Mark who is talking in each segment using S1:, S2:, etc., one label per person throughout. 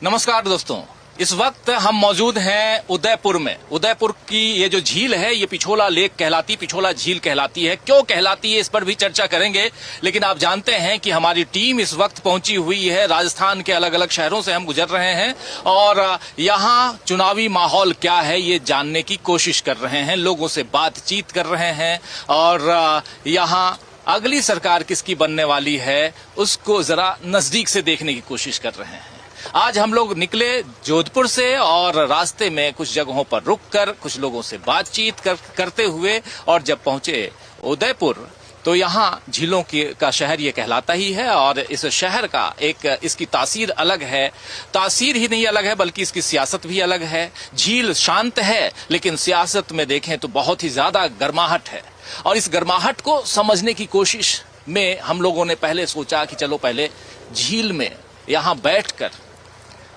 S1: नमस्कार दोस्तों, इस वक्त हम मौजूद हैं उदयपुर में। उदयपुर की ये जो झील है ये पिछोला लेक कहलाती, पिछोला झील कहलाती है। क्यों कहलाती है इस पर भी चर्चा करेंगे, लेकिन आप जानते हैं कि हमारी टीम इस वक्त पहुंची हुई है। राजस्थान के अलग अलग शहरों से हम गुजर रहे हैं और यहाँ चुनावी माहौल क्या है ये जानने की कोशिश कर रहे हैं, लोगों से बातचीत कर रहे हैं और यहाँ अगली सरकार किसकी बनने वाली है उसको जरा नजदीक से देखने की कोशिश कर रहे हैं। आज हम लोग निकले जोधपुर से और रास्ते में कुछ जगहों पर रुककर कुछ लोगों से बातचीत करते हुए और जब पहुंचे उदयपुर तो यहाँ झीलों का शहर ये कहलाता ही है और इस शहर का एक इसकी तासीर अलग है। तासीर ही नहीं अलग है बल्कि इसकी सियासत भी अलग है। झील शांत है लेकिन सियासत में देखें तो बहुत ही ज्यादा गर्माहट है और इस गर्माहट को समझने की कोशिश में हम लोगों ने पहले सोचा कि चलो पहले झील में यहाँ बैठकर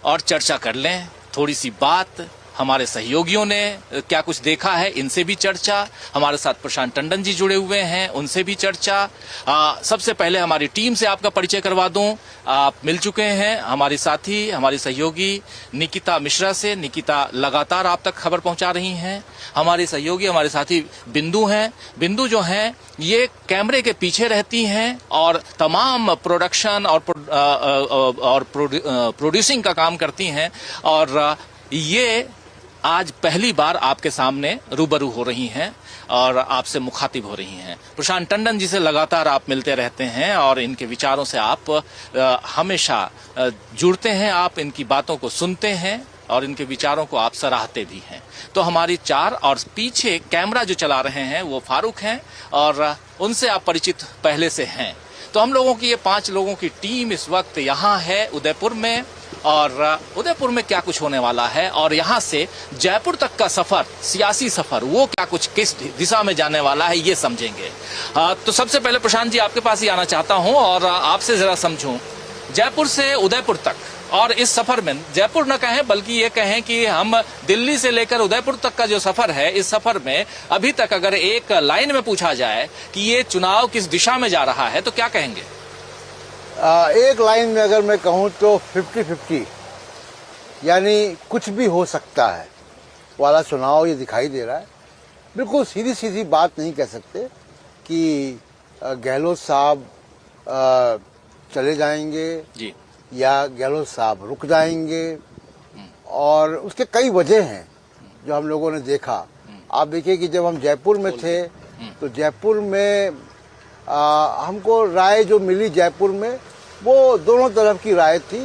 S1: और चर्चा कर लें, थोड़ी सी बात। हमारे सहयोगियों ने क्या कुछ देखा है इनसे भी चर्चा, हमारे साथ प्रशांत टंडन जी जुड़े हुए हैं उनसे भी चर्चा। सबसे पहले हमारी टीम से आपका परिचय करवा दूं। आप मिल चुके हैं हमारी साथी, हमारी सहयोगी निकिता मिश्रा से। निकिता लगातार आप तक खबर पहुंचा रही हैं। हमारे सहयोगी, हमारे साथी बिंदु हैं। बिंदु जो हैं ये कैमरे के पीछे रहती हैं और तमाम प्रोडक्शन और प्रोड्यूसिंग का काम करती हैं और ये आज पहली बार आपके सामने रूबरू हो रही हैं और आपसे मुखातिब हो रही हैं। प्रशांत टंडन जी से लगातार आप मिलते रहते हैं और इनके विचारों से आप हमेशा जुड़ते हैं, आप इनकी बातों को सुनते हैं और इनके विचारों को आप सराहते भी हैं। तो हमारी चार और पीछे कैमरा जो चला रहे हैं वो फारूक हैं और उनसे आप परिचित पहले से हैं। तो हम लोगों की ये 5 लोगों की टीम इस वक्त यहाँ है उदयपुर में और उदयपुर में क्या कुछ होने वाला है और यहाँ से जयपुर तक का सफर, सियासी सफर, वो क्या कुछ किस दिशा में जाने वाला है ये समझेंगे। तो सबसे पहले प्रशांत जी आपके पास ही आना चाहता हूँ और आपसे जरा समझूं जयपुर से उदयपुर तक और इस सफर में, जयपुर न कहें बल्कि ये कहें कि हम दिल्ली से लेकर उदयपुर तक का जो सफर है, इस सफर में अभी तक अगर एक लाइन में पूछा जाए कि ये चुनाव किस दिशा में जा रहा है तो क्या कहेंगे?
S2: एक लाइन में अगर मैं कहूँ तो 50-50 यानी कुछ भी हो सकता है वाला चुनाव ये दिखाई दे रहा है। बिल्कुल सीधी सीधी बात नहीं कह सकते कि गहलोत साहब चले जाएंगे जी या गहलोत साहब रुक जाएंगे और उसके कई वजह हैं जो हम लोगों ने देखा। आप देखिए कि जब हम जयपुर में थे तो जयपुर में हमको राय जो मिली जयपुर में वो दोनों तरफ की राय थी।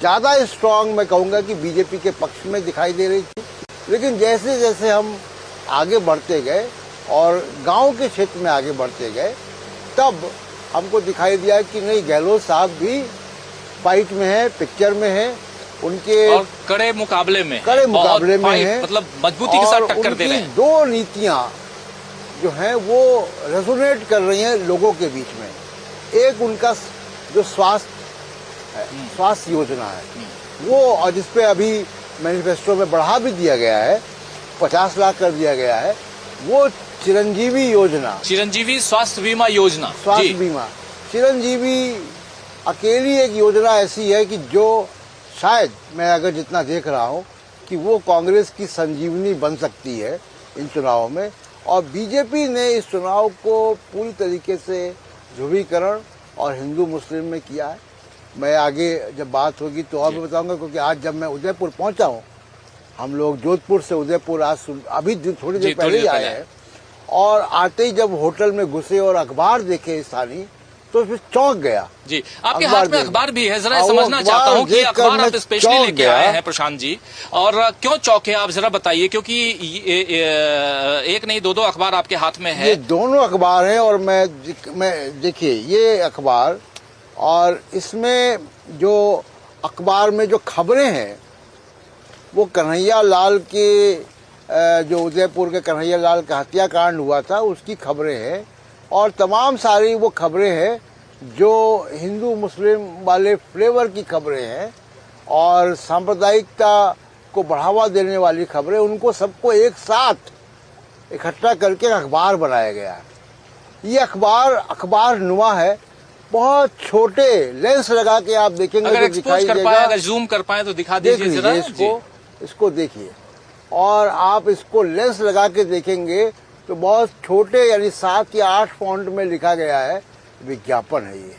S2: ज़्यादा स्ट्रांग मैं कहूँगा कि बीजेपी के पक्ष में दिखाई दे रही थी, लेकिन जैसे जैसे हम आगे बढ़ते गए और गांव के क्षेत्र में आगे बढ़ते गए तब हमको दिखाई दिया कि नहीं, गहलोत साहब भी फाइट में है, पिक्चर में है, उनके
S1: और कड़े मुकाबले में
S2: है,
S1: मतलब मजबूती के साथ टक्कर दे रहे हैं।
S2: 2 नीतियां जो हैं वो रेजोनेट कर रही हैं लोगों के बीच में। एक उनका जो स्वास्थ्य योजना है वो, और जिसपे अभी मैनिफेस्टो में बढ़ा भी दिया गया है, 50 लाख कर दिया गया है, वो चिरंजीवी योजना,
S1: चिरंजीवी स्वास्थ्य बीमा योजना।
S2: स्वास्थ्य बीमा चिरंजीवी अकेली एक योजना ऐसी है कि जो शायद मैं अगर जितना देख रहा हूँ कि वो कांग्रेस की संजीवनी बन सकती है इन चुनावों में। और बीजेपी ने इस चुनाव को पूरी तरीके से ध्रुवीकरण और हिंदू मुस्लिम में किया है। मैं आगे जब बात होगी तो और भी बताऊंगा, क्योंकि आज जब मैं उदयपुर पहुंचा हूं, हम लोग जोधपुर से उदयपुर आज अभी थोड़ी देर पहले ही आए हैं और आते ही जब होटल में घुसे और अखबार देखे स्थानीय तो फिर चौंक गया। जी, आपके हाथ में अखबार भी है, जरा समझना चाहता हूँ कि अखबार आप स्पेशली लेके आए हैं प्रशांत जी, और क्यों चौंके आप जरा बताइए, क्योंकि एक नहीं 2 अखबार आपके हाथ में है। ये दोनों अखबार हैं और मैं देखिए ये अखबार और इसमें जो अखबार में जो खबरें हैं वो कन्हैया लाल के, जो उदयपुर के कन्हैया लाल का हत्याकांड हुआ था उसकी खबरें हैं और तमाम सारी वो खबरें हैं जो हिंदू मुस्लिम वाले फ्लेवर की खबरें हैं और सांप्रदायिकता को बढ़ावा देने वाली खबरें, उनको सबको एक साथ इकट्ठा करके अखबार बनाया गया है। ये अखबार नुमा है बहुत छोटे लेंस लगा के आप देखेंगे
S1: अगर
S2: तो
S1: एक्सपोज
S2: दिखाई
S1: कर
S2: देगा।
S1: पाए, अगर जूम कर पाए तो दिखा
S2: देख
S1: दीजिए जरा।
S2: लीजिए इसको देखिए, और आप इसको लेंस लगा के देखेंगे तो बहुत छोटे यानी 7 या 8 फॉन्ट में लिखा गया है विज्ञापन है
S1: जी।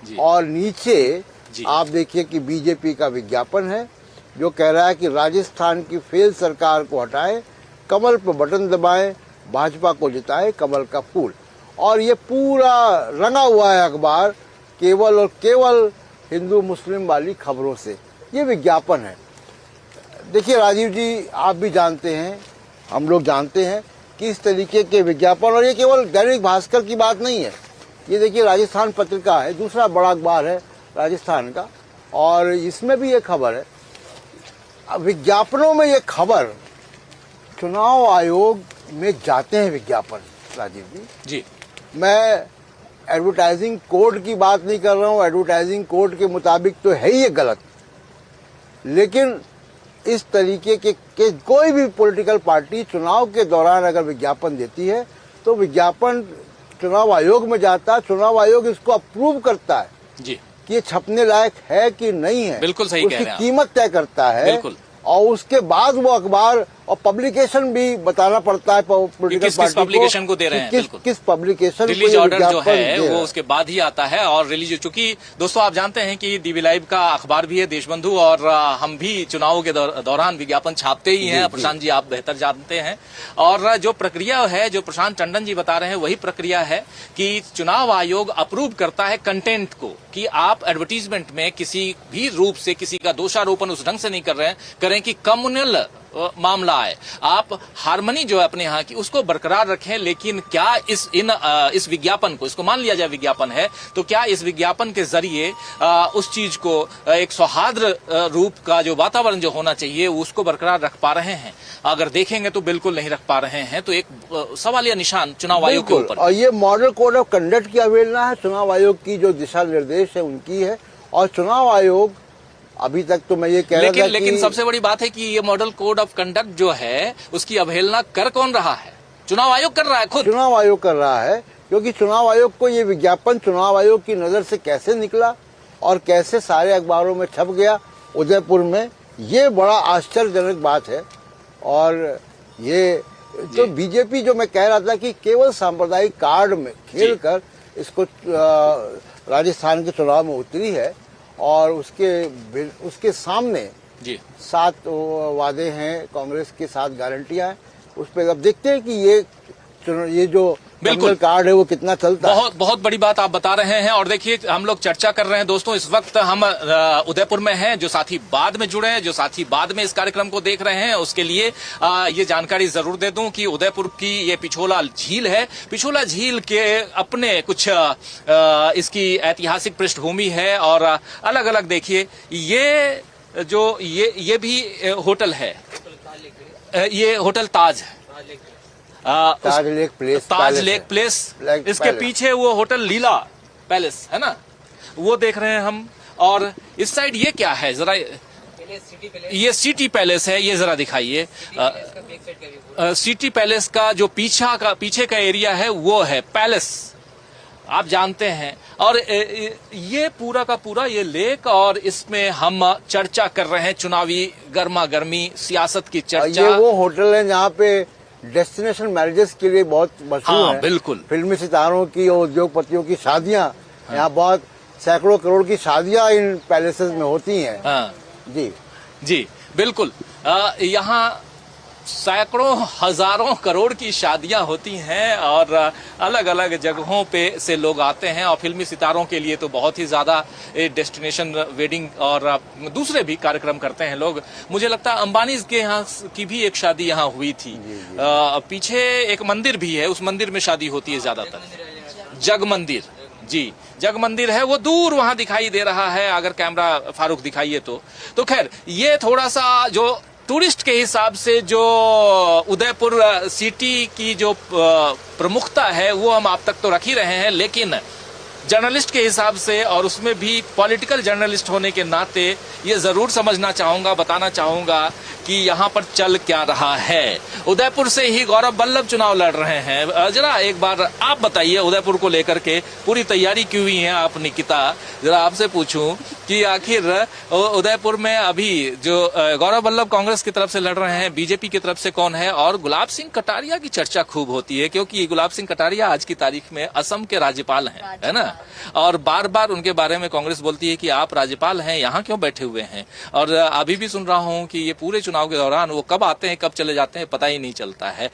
S2: ये। और नीचे
S1: जी।
S2: आप देखिए कि बीजेपी का विज्ञापन है जो कह रहा है कि राजस्थान की फेल सरकार को हटाएं, कमल पर बटन दबाएं, भाजपा को जिताएं कमल का फूल। और ये पूरा रंगा हुआ है अखबार केवल और केवल हिंदू मुस्लिम वाली खबरों से। ये विज्ञापन है। देखिए राजीव जी, आप भी जानते हैं, हम लोग जानते हैं कि इस तरीके के विज्ञापन, और ये केवल दैनिक भास्कर की बात नहीं है, ये देखिए राजस्थान पत्रिका है, दूसरा बड़ा अखबार है राजस्थान का, और इसमें भी ये खबर है। विज्ञापनों में ये खबर, चुनाव आयोग में जाते हैं विज्ञापन राजीव जी। मैं एडवर्टाइजिंग कोड की बात नहीं कर रहा हूँ, एडवर्टाइजिंग कोड के मुताबिक तो है ही ये गलत, लेकिन इस तरीके के कोई भी पॉलिटिकल पार्टी चुनाव के दौरान अगर विज्ञापन देती है तो विज्ञापन चुनाव आयोग में जाता है, चुनाव आयोग इसको अप्रूव करता है
S1: जी
S2: कि ये छपने लायक है कि नहीं है।
S1: बिल्कुल सही कह रहे हैं आप।
S2: उसकी कीमत तय करता है
S1: बिल्कुल।
S2: और उसके बाद वो अखबार और पब्लिकेशन भी बताना पड़ता है पॉलिटिकल
S1: किस पब्लिकेशन को दे रहे हैं।
S2: किस पब्लिकेशन को
S1: रिलीज
S2: ये
S1: ऑर्डर जो
S2: विज्ञापन
S1: है
S2: दे
S1: वो
S2: रहा है।
S1: उसके बाद ही आता है। और रिलीज, चूंकि दोस्तों आप जानते हैं कि डीवी लाइव का अखबार भी है देशबंधु, और हम भी चुनावों के दौरान विज्ञापन छापते ही हैं। प्रशांत जी आप बेहतर जानते हैं। और जो प्रक्रिया है, जो प्रशांत टंडन जी बता रहे हैं, वही प्रक्रिया है कि चुनाव आयोग अप्रूव करता है कंटेंट को, कि आप एडवर्टीजमेंट में किसी भी रूप से किसी का दोषारोपण उस ढंग से नहीं करें कि कम्युनल मामला आए। आप हार्मनी जो है अपने यहाँ की उसको बरकरार रखें, लेकिन क्या इस विज्ञापन को, इसको मान लिया जाए विज्ञापन है, तो क्या इस विज्ञापन के जरिए उस चीज को एक सौहार्द रूप का जो वातावरण जो होना चाहिए उसको बरकरार रख पा रहे हैं? अगर देखेंगे तो बिल्कुल नहीं रख पा रहे हैं। तो एक सवालिया निशान चुनाव आयोग के ऊपर।
S2: और ये मॉडल कोड ऑफ कंडक्ट की अवहेलना है, चुनाव आयोग की जो दिशा निर्देश है उनकी है। और चुनाव आयोग अभी तक तो मैं ये कह रहा था
S1: लेकिन सबसे बड़ी बात है कि ये मॉडल कोड ऑफ कंडक्ट जो है उसकी अवहेलना कर कौन रहा है? चुनाव आयोग कर रहा है, खुद
S2: चुनाव आयोग कर रहा है। क्योंकि चुनाव आयोग को ये विज्ञापन चुनाव आयोग की नजर से कैसे निकला और कैसे सारे अखबारों में छप गया उदयपुर में, ये बड़ा आश्चर्यजनक बात है। और ये तो बीजेपी जो मैं कह रहा था कि केवल सांप्रदायिक कार्ड में खेलकर इसको राजस्थान के चुनाव में उतरी है, और उसके सामने 7 वादे हैं, कांग्रेस के 7 गारंटियां हैं। उस पर अब देखते हैं कि ये जो बिल्कुल कार्ड है वो कितना चलता है।
S1: बहुत बड़ी बात आप बता रहे हैं। और देखिए हम लोग चर्चा कर रहे हैं दोस्तों, इस वक्त हम उदयपुर में हैं। जो साथी बाद में जुड़े हैं, जो साथी बाद में इस कार्यक्रम को देख रहे हैं, उसके लिए ये जानकारी जरूर दे दूं कि उदयपुर की ये पिछोला झील है। पिछोला झील के अपने कुछ इसकी ऐतिहासिक पृष्ठभूमि है, और अलग अलग देखिए ये भी होटल है, ये होटल ताज है,
S2: ताज लेक प्लेस।
S1: इसके पीछे वो होटल लीला पैलेस है ना, वो देख रहे हैं हम। और इस साइड ये क्या है जरा, ये सिटी पैलेस है, ये जरा दिखाइए। सिटी पैलेस का जो पीछे का एरिया है वो है पैलेस, आप जानते हैं। और ये पूरा का पूरा ये लेक, और इसमें हम चर्चा कर रहे हैं चुनावी गर्मा गर्मी सियासत की चर्चा।
S2: ये वो होटल है जहाँ पे डेस्टिनेशन मैरिजेस के लिए बहुत मशहूर है।
S1: बिल्कुल,
S2: फिल्मी सितारों की और उद्योगपतियों की शादियां, यहाँ बहुत सैकड़ों करोड़ की शादियां इन पैलेसेस में होती हैं। जी
S1: बिल्कुल। यहाँ सैकड़ों हजारों करोड़ की शादियां होती हैं, और अलग अलग जगहों पे से लोग आते हैं। और फिल्मी सितारों के लिए तो बहुत ही ज्यादा डेस्टिनेशन वेडिंग और दूसरे भी कार्यक्रम करते हैं लोग। मुझे लगता है अंबानी के यहाँ की भी एक शादी यहाँ हुई थी। पीछे एक मंदिर भी है, उस मंदिर में शादी होती है ज्यादातर। जग मंदिर, जी जग मंदिर है, वो दूर वहां दिखाई दे रहा है, अगर कैमरा फारूक दिखाइए तो खैर ये थोड़ा सा जो टूरिस्ट के हिसाब से जो उदयपुर सिटी की जो प्रमुखता है वो हम आप तक तो रख ही रहे हैं, लेकिन जर्नलिस्ट के हिसाब से, और उसमें भी पॉलिटिकल जर्नलिस्ट होने के नाते, ये जरूर समझना चाहूंगा, बताना चाहूंगा कि यहाँ पर चल क्या रहा है। उदयपुर से ही गौरव वल्लभ चुनाव लड़ रहे हैं। जरा एक बार आप बताइए उदयपुर को लेकर के पूरी तैयारी की हुई है आप निकिता, जरा आपसे पूछूं कि आखिर उदयपुर में अभी जो गौरव वल्लभ कांग्रेस की तरफ से लड़ रहे हैं, बीजेपी की तरफ से कौन है, और गुलाब सिंह कटारिया की चर्चा खूब होती है क्योंकि गुलाब सिंह कटारिया आज की तारीख में असम के राज्यपाल हैं, है ना, और बार बार उनके बारे में कांग्रेस बोलती है कि आप राज्यपाल हैं, यहाँ क्यों बैठे हुए हैं। और अभी भी सुन रहा हूँ कि ये पूरे चुनाव के दौरान वो कब आते हैं कब चले जाते हैं पता ही नहीं चलता है।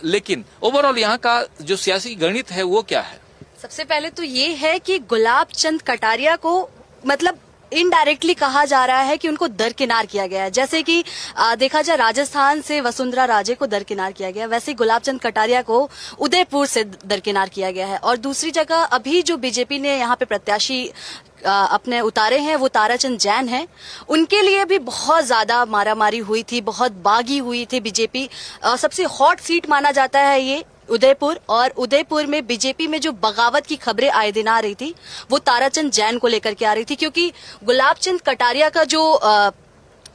S1: लेकिन ओवरऑल यहाँ का जो सियासी गणित है वो क्या है?
S3: सबसे पहले तो ये है कि गुलाब चंद कटारिया को मतलब इनडायरेक्टली कहा जा रहा है कि उनको दरकिनार किया गया है। जैसे कि देखा जाए राजस्थान से वसुंधरा राजे को दरकिनार किया गया, वैसे ही गुलाब चंद कटारिया को उदयपुर से दरकिनार किया गया है। और दूसरी जगह अभी जो बीजेपी ने यहाँ पे प्रत्याशी अपने उतारे हैं वो ताराचंद जैन हैं, उनके लिए भी बहुत ज्यादा मारामारी हुई थी, बहुत बागी हुई थी बीजेपी। सबसे हॉट सीट माना जाता है ये उदयपुर, और उदयपुर में बीजेपी में जो बगावत की खबरें आए दिन आ रही थी वो ताराचंद जैन को लेकर के आ रही थी, क्योंकि गुलाब चंद कटारिया का जो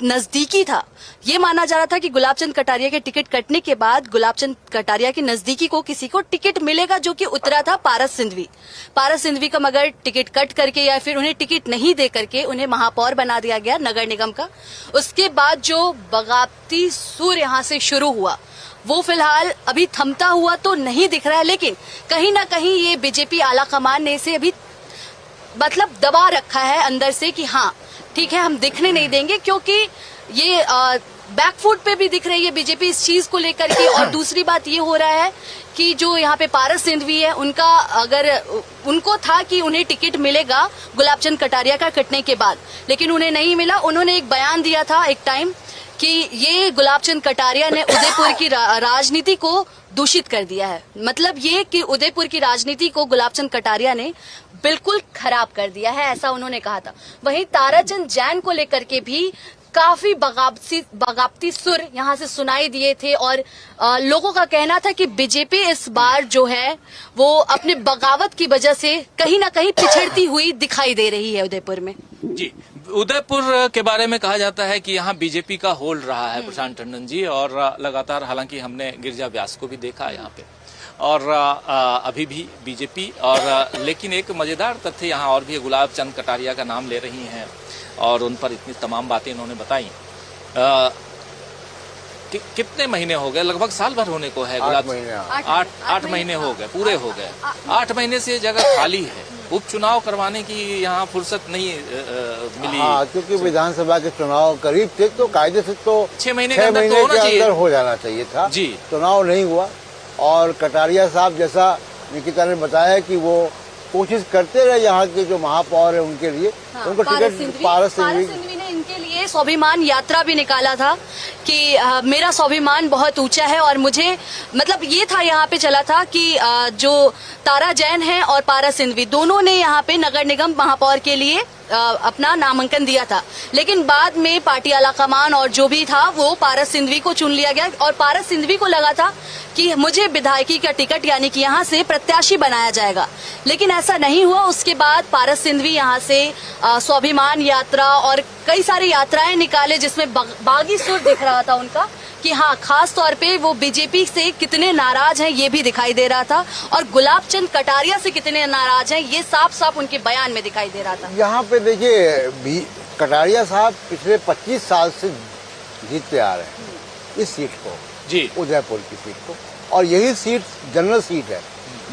S3: नजदीकी था, ये माना जा रहा था कि गुलाब चंद कटारिया के टिकट कटने के बाद गुलाब चंद कटारिया के नजदीकी को किसी को टिकट मिलेगा, जो कि उतरा था पारस सिंधवी का, मगर टिकट कट करके या फिर उन्हें टिकट नहीं दे करके उन्हें महापौर बना दिया गया नगर निगम का। उसके बाद जो बगावती सुर यहाँ से शुरू हुआ वो फिलहाल अभी थमता हुआ तो नहीं दिख रहा है, लेकिन कहीं ना कहीं ये बीजेपी आला कमान ने इसे अभी मतलब दबा रखा है अंदर से कि हाँ ठीक है हम दिखने नहीं देंगे, क्योंकि ये बैकफुट पे भी दिख रही है बीजेपी इस चीज को लेकर के। और दूसरी बात ये हो रहा है कि जो यहाँ पे पारस सिंधवी है उनका, अगर उनको था कि उन्हें टिकट मिलेगा गुलाब चंद कटारिया का कटने के बाद, लेकिन उन्हें नहीं मिला। उन्होंने एक बयान दिया था एक टाइम कि ये गुलाब चंद कटारिया ने उदयपुर की राजनीति को दूषित कर दिया है। मतलब ये कि उदयपुर की राजनीति को गुलाब चंद कटारिया ने बिल्कुल खराब कर दिया है, ऐसा उन्होंने कहा था। वहीं ताराचंद जैन को लेकर के भी काफी बगावती सुर यहाँ से सुनाई दिए थे, और लोगों का कहना था कि बीजेपी इस बार जो है वो अपने बगावत की वजह से कहीं ना कहीं पिछड़ती हुई दिखाई दे रही है उदयपुर में।
S1: जी, उदयपुर के बारे में कहा जाता है कि यहाँ बीजेपी का होल्ड रहा है प्रशांत टंडन जी, और लगातार, हालांकि हमने गिरिजा व्यास को भी देखा यहाँ पे, और अभी भी बीजेपी, और लेकिन एक मजेदार तथ्य यहाँ और भी, गुलाब चंद कटारिया का नाम ले रही हैं और उन पर इतनी तमाम बातें इन्होंने बताई। कितने महीने हो गए? लगभग साल भर होने को है। 8 महीने हो गए, पूरे हो गए। 8 महीने से जगह खाली है, उपचुनाव करवाने की यहाँ फुर्सत नहीं मिली।
S2: हाँ, क्योंकि विधानसभा के चुनाव करीब थे तो कायदे से तो
S1: 6 महीने
S2: के अंदर हो जाना चाहिए था
S1: जी।
S2: चुनाव नहीं हुआ, और कटारिया साहब जैसा निकिता ने बताया कि वो कोशिश करते रहे यहाँ के जो महापौर है उनके लिए। हाँ, उनको टिकट पारस सिंधवी
S3: ने इनके लिए स्वाभिमान यात्रा भी निकाला था कि मेरा स्वाभिमान बहुत ऊंचा है, और मुझे मतलब ये था यहाँ पे चला था कि जो तारा जैन है और पारस सिंधवी दोनों ने यहाँ पे नगर निगम महापौर के लिए अपना नामांकन दिया था, लेकिन बाद में पार्टी आलाकमान और जो भी था वो पारस सिंधवी को चुन लिया गया, और पारस सिंधवी को लगा था कि मुझे विधायकी का टिकट यानी कि यहाँ से प्रत्याशी बनाया जाएगा, लेकिन ऐसा नहीं हुआ। उसके बाद पारस सिंधवी यहाँ से स्वाभिमान यात्रा और कई सारी यात्राएं निकाले, जिसमें बागी सुर दिख रहा था उनका कि हाँ खास तौर पे वो बीजेपी से कितने नाराज हैं ये भी दिखाई दे रहा था, और गुलाब चंद कटारिया से कितने नाराज हैं ये साफ साफ उनके बयान में दिखाई दे रहा था।
S2: यहाँ पे देखिए कटारिया साहब पिछले 25 साल से जीतते आ रहे हैं इस सीट को जी, उदयपुर की सीट को, और यही सीट जनरल सीट है।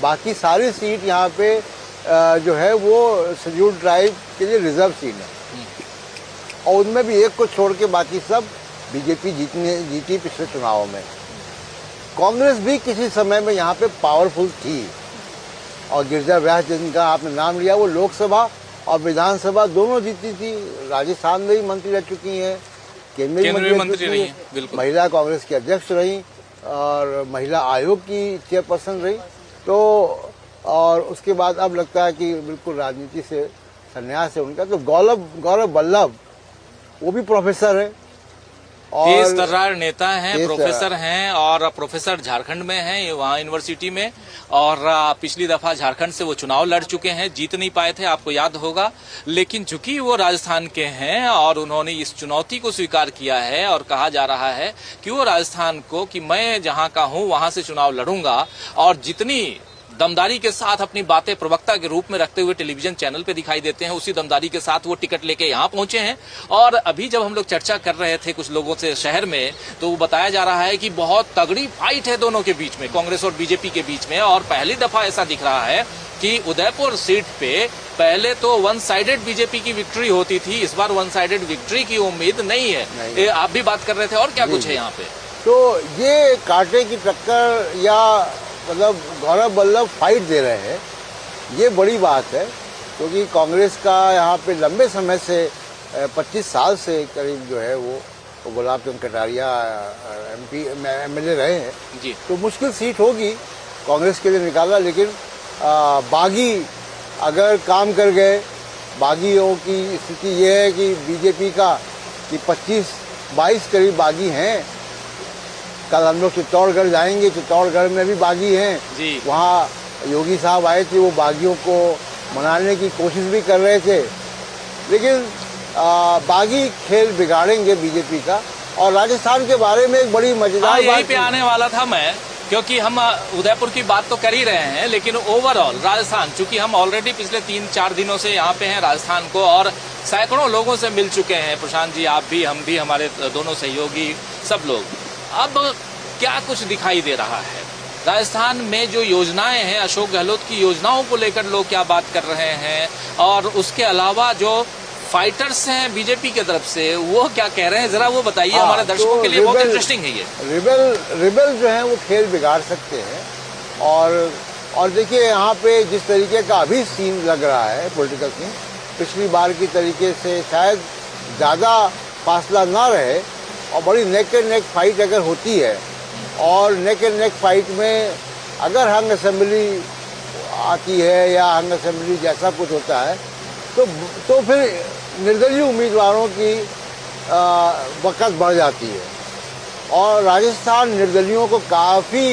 S2: बाकी सारी सीट यहाँ पे जो है वो शेड्यूल्ड ट्राइब के लिए रिजर्व सीट है, और उनमें भी एक को छोड़ के बाकी सब बीजेपी जीती पिछले चुनावों में। कांग्रेस भी किसी समय में यहाँ पे पावरफुल थी, और गिरिजा व्यास जिनका आपने नाम लिया वो लोकसभा और विधानसभा दोनों जीती थी। राजस्थान में भी मंत्री रह चुकी हैं, केंद्रीय मंत्री रही हैं, महिला कांग्रेस की अध्यक्ष रही, और महिला आयोग की चेयरपर्सन रही। तो और उसके बाद अब लगता है कि बिल्कुल राजनीति से संन्यास है उनका। तो गौरव वल्लभ वो भी प्रोफेसर है,
S1: तेज तर्रार नेता हैं,
S2: तेज
S1: प्रोफेसर हैं और प्रोफेसर झारखंड में हैं, वहाँ यूनिवर्सिटी में। और पिछली दफा झारखंड से वो चुनाव लड़ चुके हैं, जीत नहीं पाए थे, आपको याद होगा। लेकिन चूंकि वो राजस्थान के हैं और उन्होंने इस चुनौती को स्वीकार किया है और कहा जा रहा है कि वो राजस्थान को कि मैं जहाँ का हूँ वहाँ से चुनाव लड़ूंगा, और जितनी दमदारी के साथ अपनी बातें प्रवक्ता के रूप में रखते हुए टेलीविजन चैनल पे दिखाई देते हैं, उसी दमदारी के साथ वो टिकट लेके यहाँ पहुंचे हैं। और अभी जब हम लोग चर्चा कर रहे थे कुछ लोगों से शहर में, तो वो बताया जा रहा है कि बहुत तगड़ी फाइट है दोनों के बीच में, कांग्रेस और बीजेपी के बीच में। और पहली दफा ऐसा दिख रहा है कि उदयपुर सीट पे पहले तो वन साइडेड बीजेपी की विक्ट्री होती थी, इस बार वन साइडेड विक्ट्री की उम्मीद नहीं है। आप भी बात कर रहे थे, और क्या कुछ है यहाँ पे?
S2: तो ये कांटे की टक्कर या मतलब गौरव वल्लभ फाइट दे रहे हैं, ये बड़ी बात है। क्योंकि कांग्रेस का यहाँ पे लंबे समय से 25 साल से करीब जो है वो गुलाब चंद कटारिया MLA रहे हैं
S1: जी।
S2: तो मुश्किल सीट होगी कांग्रेस के लिए निकालना। लेकिन बागी अगर काम कर गए, बागियों की स्थिति ये है कि बीजेपी का कि 25-22 करीब बागी हैं। कल हम लोग चित्तौड़गढ़ जाएंगे, चित्तौड़गढ़ में भी बागी हैं
S1: जी।
S2: वहाँ योगी साहब आए थे, वो बागियों को मनाने की कोशिश भी कर रहे थे। लेकिन बागी खेल बिगाड़ेंगे बीजेपी का। और राजस्थान के बारे में एक बड़ी मजेदार बात
S1: यहीं पे आने वाला था मैं, क्योंकि हम उदयपुर की बात तो कर ही रहे हैं, लेकिन ओवरऑल राजस्थान, चूंकि हम ऑलरेडी पिछले 3-4 दिनों से यहाँ पे हैं राजस्थान को, और सैकड़ों लोगों से मिल चुके हैं, प्रशांत जी आप भी, हम भी, हमारे दोनों सहयोगी सब लोग। अब क्या कुछ दिखाई दे रहा है राजस्थान में? जो योजनाएं हैं, अशोक गहलोत की योजनाओं को लेकर लोग क्या बात कर रहे हैं, और उसके अलावा जो फाइटर्स हैं बीजेपी की तरफ से, वो क्या कह रहे हैं, जरा वो बताइए। हमारे दर्शकों
S2: तो
S1: के लिए बहुत इंटरेस्टिंग है ये।
S2: रिबेल जो है वो खेल बिगाड़ सकते हैं। और देखिए यहाँ पे जिस तरीके का अभी सीन लग रहा है, पॉलिटिकल सीन, पिछली बार की तरीके से शायद ज़्यादा फासला ना रहे, और बड़ी नेक एंड नेक फाइट अगर होती है, और नेक एंड नेक फाइट में अगर हंग असेंबली आती है या हंग असेंबली जैसा कुछ होता है, तो फिर निर्दलीय उम्मीदवारों की वक़्त बढ़ जाती है। और राजस्थान निर्दलियों को काफ़ी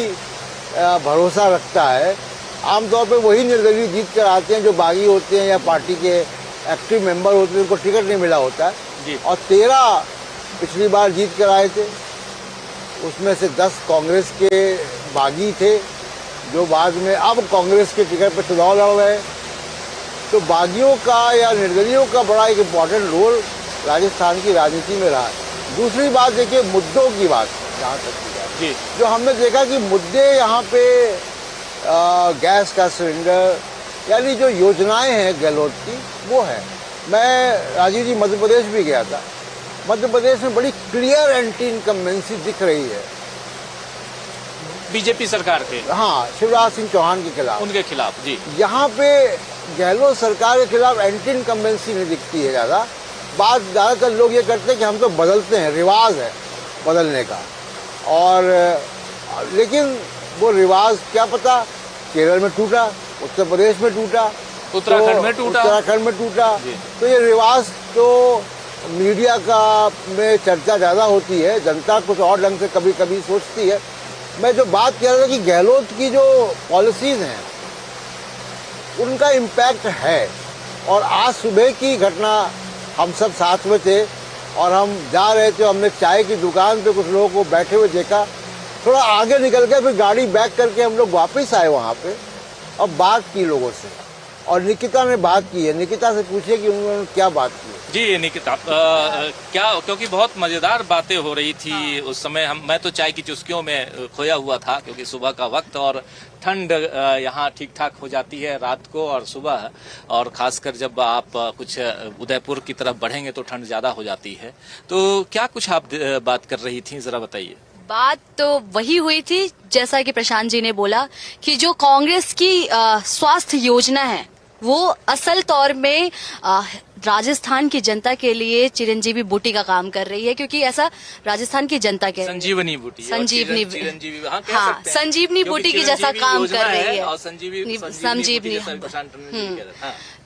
S2: भरोसा रखता है। आमतौर पे वही निर्दलीय जीत कर आते हैं जो बागी होते हैं या पार्टी के एक्टिव मेंबर होते हैं, उनको टिकट नहीं मिला होता है। और 13 पिछली बार जीत कर आए थे, उसमें से 10 कांग्रेस के बागी थे, जो बाद में अब कांग्रेस के टिकट पर चुनाव लड़ रहे हैं। तो बागियों का या निर्दलियों का बड़ा एक इम्पॉर्टेंट रोल राजस्थान की राजनीति में रहा है। दूसरी बात देखिए, मुद्दों की बात जहाँ तक की जाए, जो हमने देखा कि मुद्दे यहाँ पे गैस का सिलेंडर, यानी जो योजनाएं हैं गहलोत की, वो है। मैं राजीव जी मध्य प्रदेश भी गया था, मध्य प्रदेश में बड़ी क्लियर एंटी इनकम्बेंसी दिख रही है
S1: बीजेपी सरकार के,
S2: हाँ, शिवराज सिंह चौहान के खिलाफ,
S1: उनके खिलाफ जी।
S2: यहाँ पे गहलोत सरकार के खिलाफ एंटी इनकम्बेंसी नहीं दिखती है ज़्यादा। बात ज़्यादातर लोग ये करते हैं कि हम तो बदलते हैं, रिवाज है बदलने का। और लेकिन वो रिवाज क्या पता केरल में टूटा, उत्तर प्रदेश में टूटा,
S1: उत्तराखंड में टूटा,
S2: तो ये रिवाज तो मीडिया का में चर्चा ज़्यादा होती है, जनता कुछ और ढंग से कभी कभी सोचती है। मैं जो बात कह रहा था कि गहलोत की जो पॉलिसीज़ हैं उनका इम्पैक्ट है। और आज सुबह की घटना, हम सब साथ में थे और हम जा रहे थे, हमने चाय की दुकान पे कुछ लोगों को बैठे हुए देखा, थोड़ा आगे निकल के फिर गाड़ी बैक करके हम लोग वापस आए वहाँ पे और बात की लोगों से। और निकिता ने बात की है, निकिता से पूछिए कि उन्होंने क्या बात की है।
S1: जी निकिता, क्या, क्योंकि बहुत मजेदार बातें हो रही थी उस समय, मैं तो चाय की चुस्कियों में खोया हुआ था, क्योंकि सुबह का वक्त और ठंड यहाँ ठीक ठाक हो जाती है रात को और सुबह, और खासकर जब आप कुछ उदयपुर की तरफ बढ़ेंगे तो ठंड ज्यादा हो जाती है। तो क्या कुछ आप बात कर रही थी, जरा बताइए।
S3: बात तो वही हुई थी जैसा कि प्रशांत जी ने बोला कि जो कांग्रेस की स्वास्थ्य योजना है वो असल तौर में राजस्थान की जनता के लिए चिरंजीवी बूटी का काम कर रही है, क्योंकि ऐसा राजस्थान की जनता के
S1: संजीवनी बूटी,
S3: संजीवनी
S1: हाँ,
S3: संजीवनी बूटी की जैसा काम कर रही है,
S1: और संजीवनी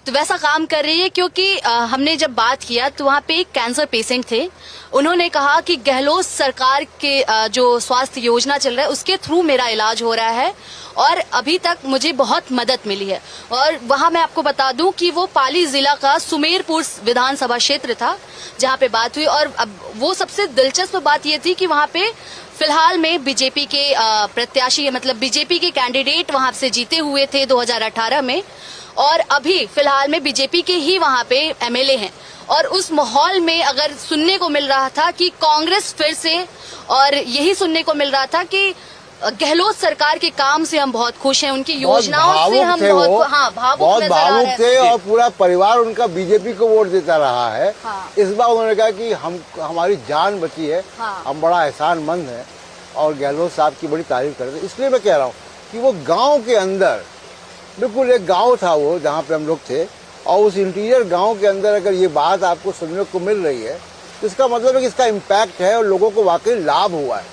S3: तो वैसा काम कर रही है क्योंकि हमने जब बात किया तो वहाँ पे एक कैंसर पेशेंट थे। उन्होंने कहा कि गहलोत सरकार के जो स्वास्थ्य योजना चल रहा है उसके थ्रू मेरा इलाज हो रहा है और अभी तक मुझे बहुत मदद मिली है। और वहाँ मैं आपको बता दूं कि वो पाली जिला का सुमेरपुर विधानसभा क्षेत्र था जहाँ पे बात हुई। और अब वो सबसे दिलचस्प बात ये थी कि वहाँ पे फिलहाल में बीजेपी के प्रत्याशी मतलब बीजेपी के कैंडिडेट वहाँ से जीते हुए थे 2018 में और अभी फिलहाल में बीजेपी के ही वहाँ पे एमएलए हैं। और उस माहौल में अगर सुनने को मिल रहा था कि कांग्रेस फिर से, और यही सुनने को मिल रहा था कि गहलोत सरकार के काम से हम बहुत खुश हैं, उनकी योजनाओं से हम बहुत
S2: भावुक थे और पूरा परिवार उनका बीजेपी को वोट देता रहा है।
S3: हाँ।
S2: इस बार उन्होंने कहा कि हमारी जान बची है।
S3: हाँ।
S2: हम बड़ा एहसानमंद हैं और गहलोत साहब की बड़ी तारीफ करते हैं। इसलिए मैं कह रहा हूँ कि वो गाँव के अंदर, बिल्कुल एक गाँव था वो जहाँ पे हम लोग थे, और उस इंटीरियर गाँव के अंदर अगर ये बात आपको सुनने को मिल रही है तो इसका मतलब है कि इसका इम्पैक्ट है और लोगों को वाकई लाभ हुआ है,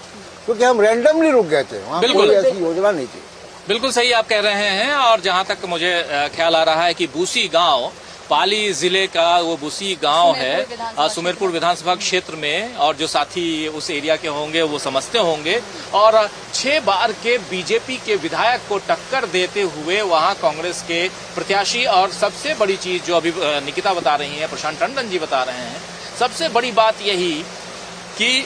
S2: क्योंकि हम रैंडमली रुक गए थे, वहाँ कोई ऐसी योजना नहीं थी।
S1: बिल्कुल सही आप कह रहे हैं। और जहां तक मुझे ख्याल आ रहा है कि बूसी गांव पाली जिले का वो बूसी गांव है सुमेरपुर विधानसभा क्षेत्र में, और जो साथी उस एरिया के होंगे वो समझते होंगे। और 6 बार के बीजेपी के विधायक को टक्कर देते हुए वहां कांग्रेस के प्रत्याशी, और सबसे बड़ी चीज जो अभी निकिता बता रही हैं, प्रशांत टंडन जी बता रहे हैं, सबसे बड़ी बात यही कि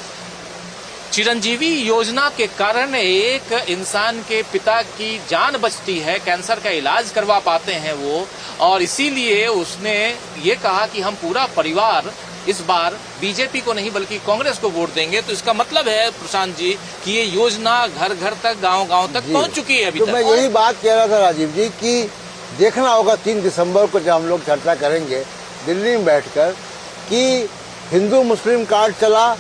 S1: चिरंजीवी योजना के कारण एक इंसान के पिता की जान बचती है, कैंसर का इलाज करवा पाते हैं वो, और इसीलिए उसने ये कहा कि हम पूरा परिवार इस बार बीजेपी को नहीं बल्कि कांग्रेस को वोट देंगे। तो इसका मतलब है प्रशांत जी कि ये योजना घर घर तक, गांव गांव तक पहुंच चुकी है अभी
S2: तो
S1: तक।
S2: मैं यही बात कह रहा था राजीव जी कि देखना होगा 3 दिसंबर को जब हम लोग चर्चा करेंगे दिल्ली में बैठकर कि हिंदू मुस्लिम कार्ड चला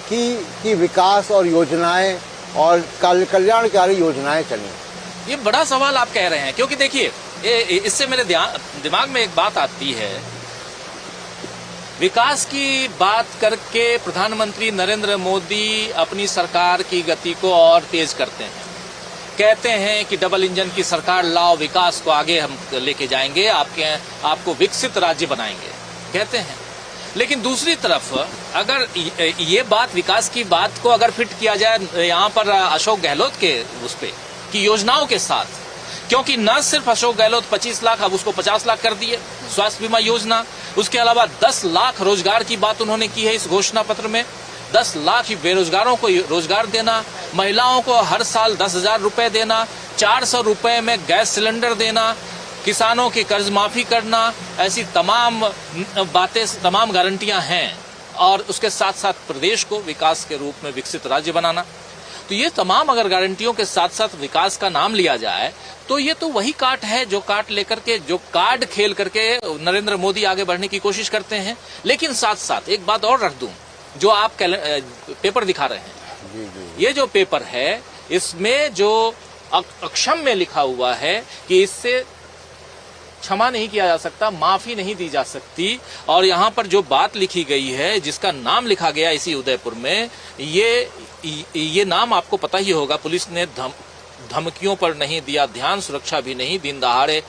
S2: कि विकास और योजनाएं और कल्याणकारी योजनाएं चली।
S1: ये बड़ा सवाल आप कह रहे हैं, क्योंकि देखिए इससे मेरे दिमाग में एक बात आती है। विकास की बात करके प्रधानमंत्री नरेंद्र मोदी अपनी सरकार की गति को और तेज करते हैं, कहते हैं कि डबल इंजन की सरकार लाओ, विकास को आगे हम लेके जाएंगे, आपको विकसित राज्य बनाएंगे कहते हैं। लेकिन दूसरी तरफ अगर ये बात, विकास की बात को अगर फिट किया जाए यहाँ पर अशोक गहलोत के उस पे की योजनाओं के साथ, क्योंकि न सिर्फ अशोक गहलोत 25 लाख, अब उसको 50 लाख कर दिए स्वास्थ्य बीमा योजना, उसके अलावा 10 लाख रोजगार की बात उन्होंने की है इस घोषणा पत्र में। 10 लाख बेरोजगारों को रोजगार देना, महिलाओं को हर साल 10,000 रुपए देना, 400 रुपए में गैस सिलेंडर देना, किसानों की कर्ज माफी करना, ऐसी तमाम बातें, तमाम गारंटियां हैं। और उसके साथ साथ प्रदेश को विकास के रूप में विकसित राज्य बनाना। तो ये तमाम अगर गारंटियों के साथ साथ विकास का नाम लिया जाए तो ये तो वही काट है जो काट लेकर के, जो कार्ड खेल करके नरेंद्र मोदी आगे बढ़ने की कोशिश करते हैं। लेकिन साथ साथ एक बात और रख दूं, जो आप पेपर दिखा रहे हैं, ये जो पेपर है इसमें जो अक्षम में लिखा हुआ है कि इससे क्षमा नहीं किया जा सकता, माफी नहीं दी जा सकती। और यहाँ पर जो बात लिखी गई है, जिसका नाम लिखा गया इसी उदयपुर में, ये नाम आपको पता ही होगा, पुलिस ने धमकियों पर नहीं दिया ध्यान, सुरक्षा भी नहीं, दिन दहाड़े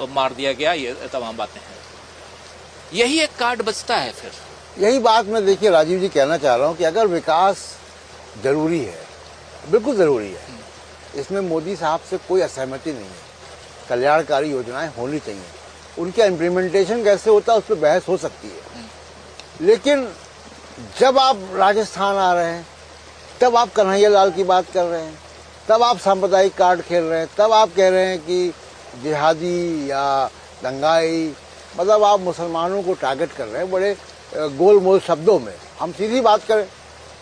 S1: मार दिया गया, ये तमाम बातें हैं। यही एक कार्ड बचता है। फिर
S2: यही बात मैं देखिए राजीव जी कहना चाह रहा हूँ कि अगर विकास जरूरी है, बिल्कुल जरूरी है, इसमें मोदी साहब से कोई असहमति नहीं है, कल्याणकारी योजनाएं होनी चाहिए, उनका इम्प्लीमेंटेशन कैसे होता है उस पर बहस हो सकती है। लेकिन जब आप राजस्थान आ रहे हैं, तब आप कन्हैया लाल की बात कर रहे हैं, तब आप सांप्रदायिक कार्ड खेल रहे हैं, तब आप कह रहे हैं कि जिहादी या दंगाई, मतलब आप मुसलमानों को टारगेट कर रहे हैं बड़े गोल मोल शब्दों में। हम सीधी बात करें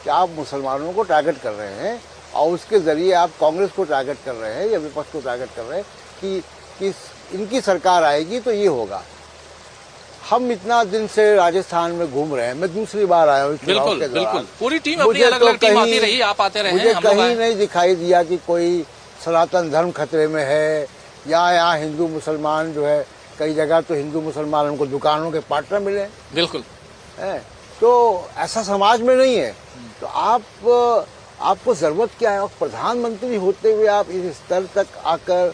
S2: कि आप मुसलमानों को टारगेट कर रहे हैं और उसके ज़रिए आप कांग्रेस को टारगेट कर रहे हैं या विपक्ष को टारगेट कर रहे हैं कि इनकी सरकार आएगी तो ये होगा। हम इतना दिन से राजस्थान में घूम रहे हैं, मैं दूसरी बार आया हूँ चुनाव के दौरान,
S1: पूरी टीम अपनी अलग-अलग टीम आती रही, आप आते रहे,
S2: मुझे कहीं नहीं दिखाई दिया कि कोई सनातन धर्म खतरे में है या यहाँ हिंदू मुसलमान जो है, कई जगह तो हिंदू मुसलमान हमको दुकानों के पार्टनर मिले,
S1: बिल्कुल
S2: है, तो ऐसा समाज में नहीं है। तो आपको जरूरत क्या है? प्रधानमंत्री होते हुए आप इस स्तर तक आकर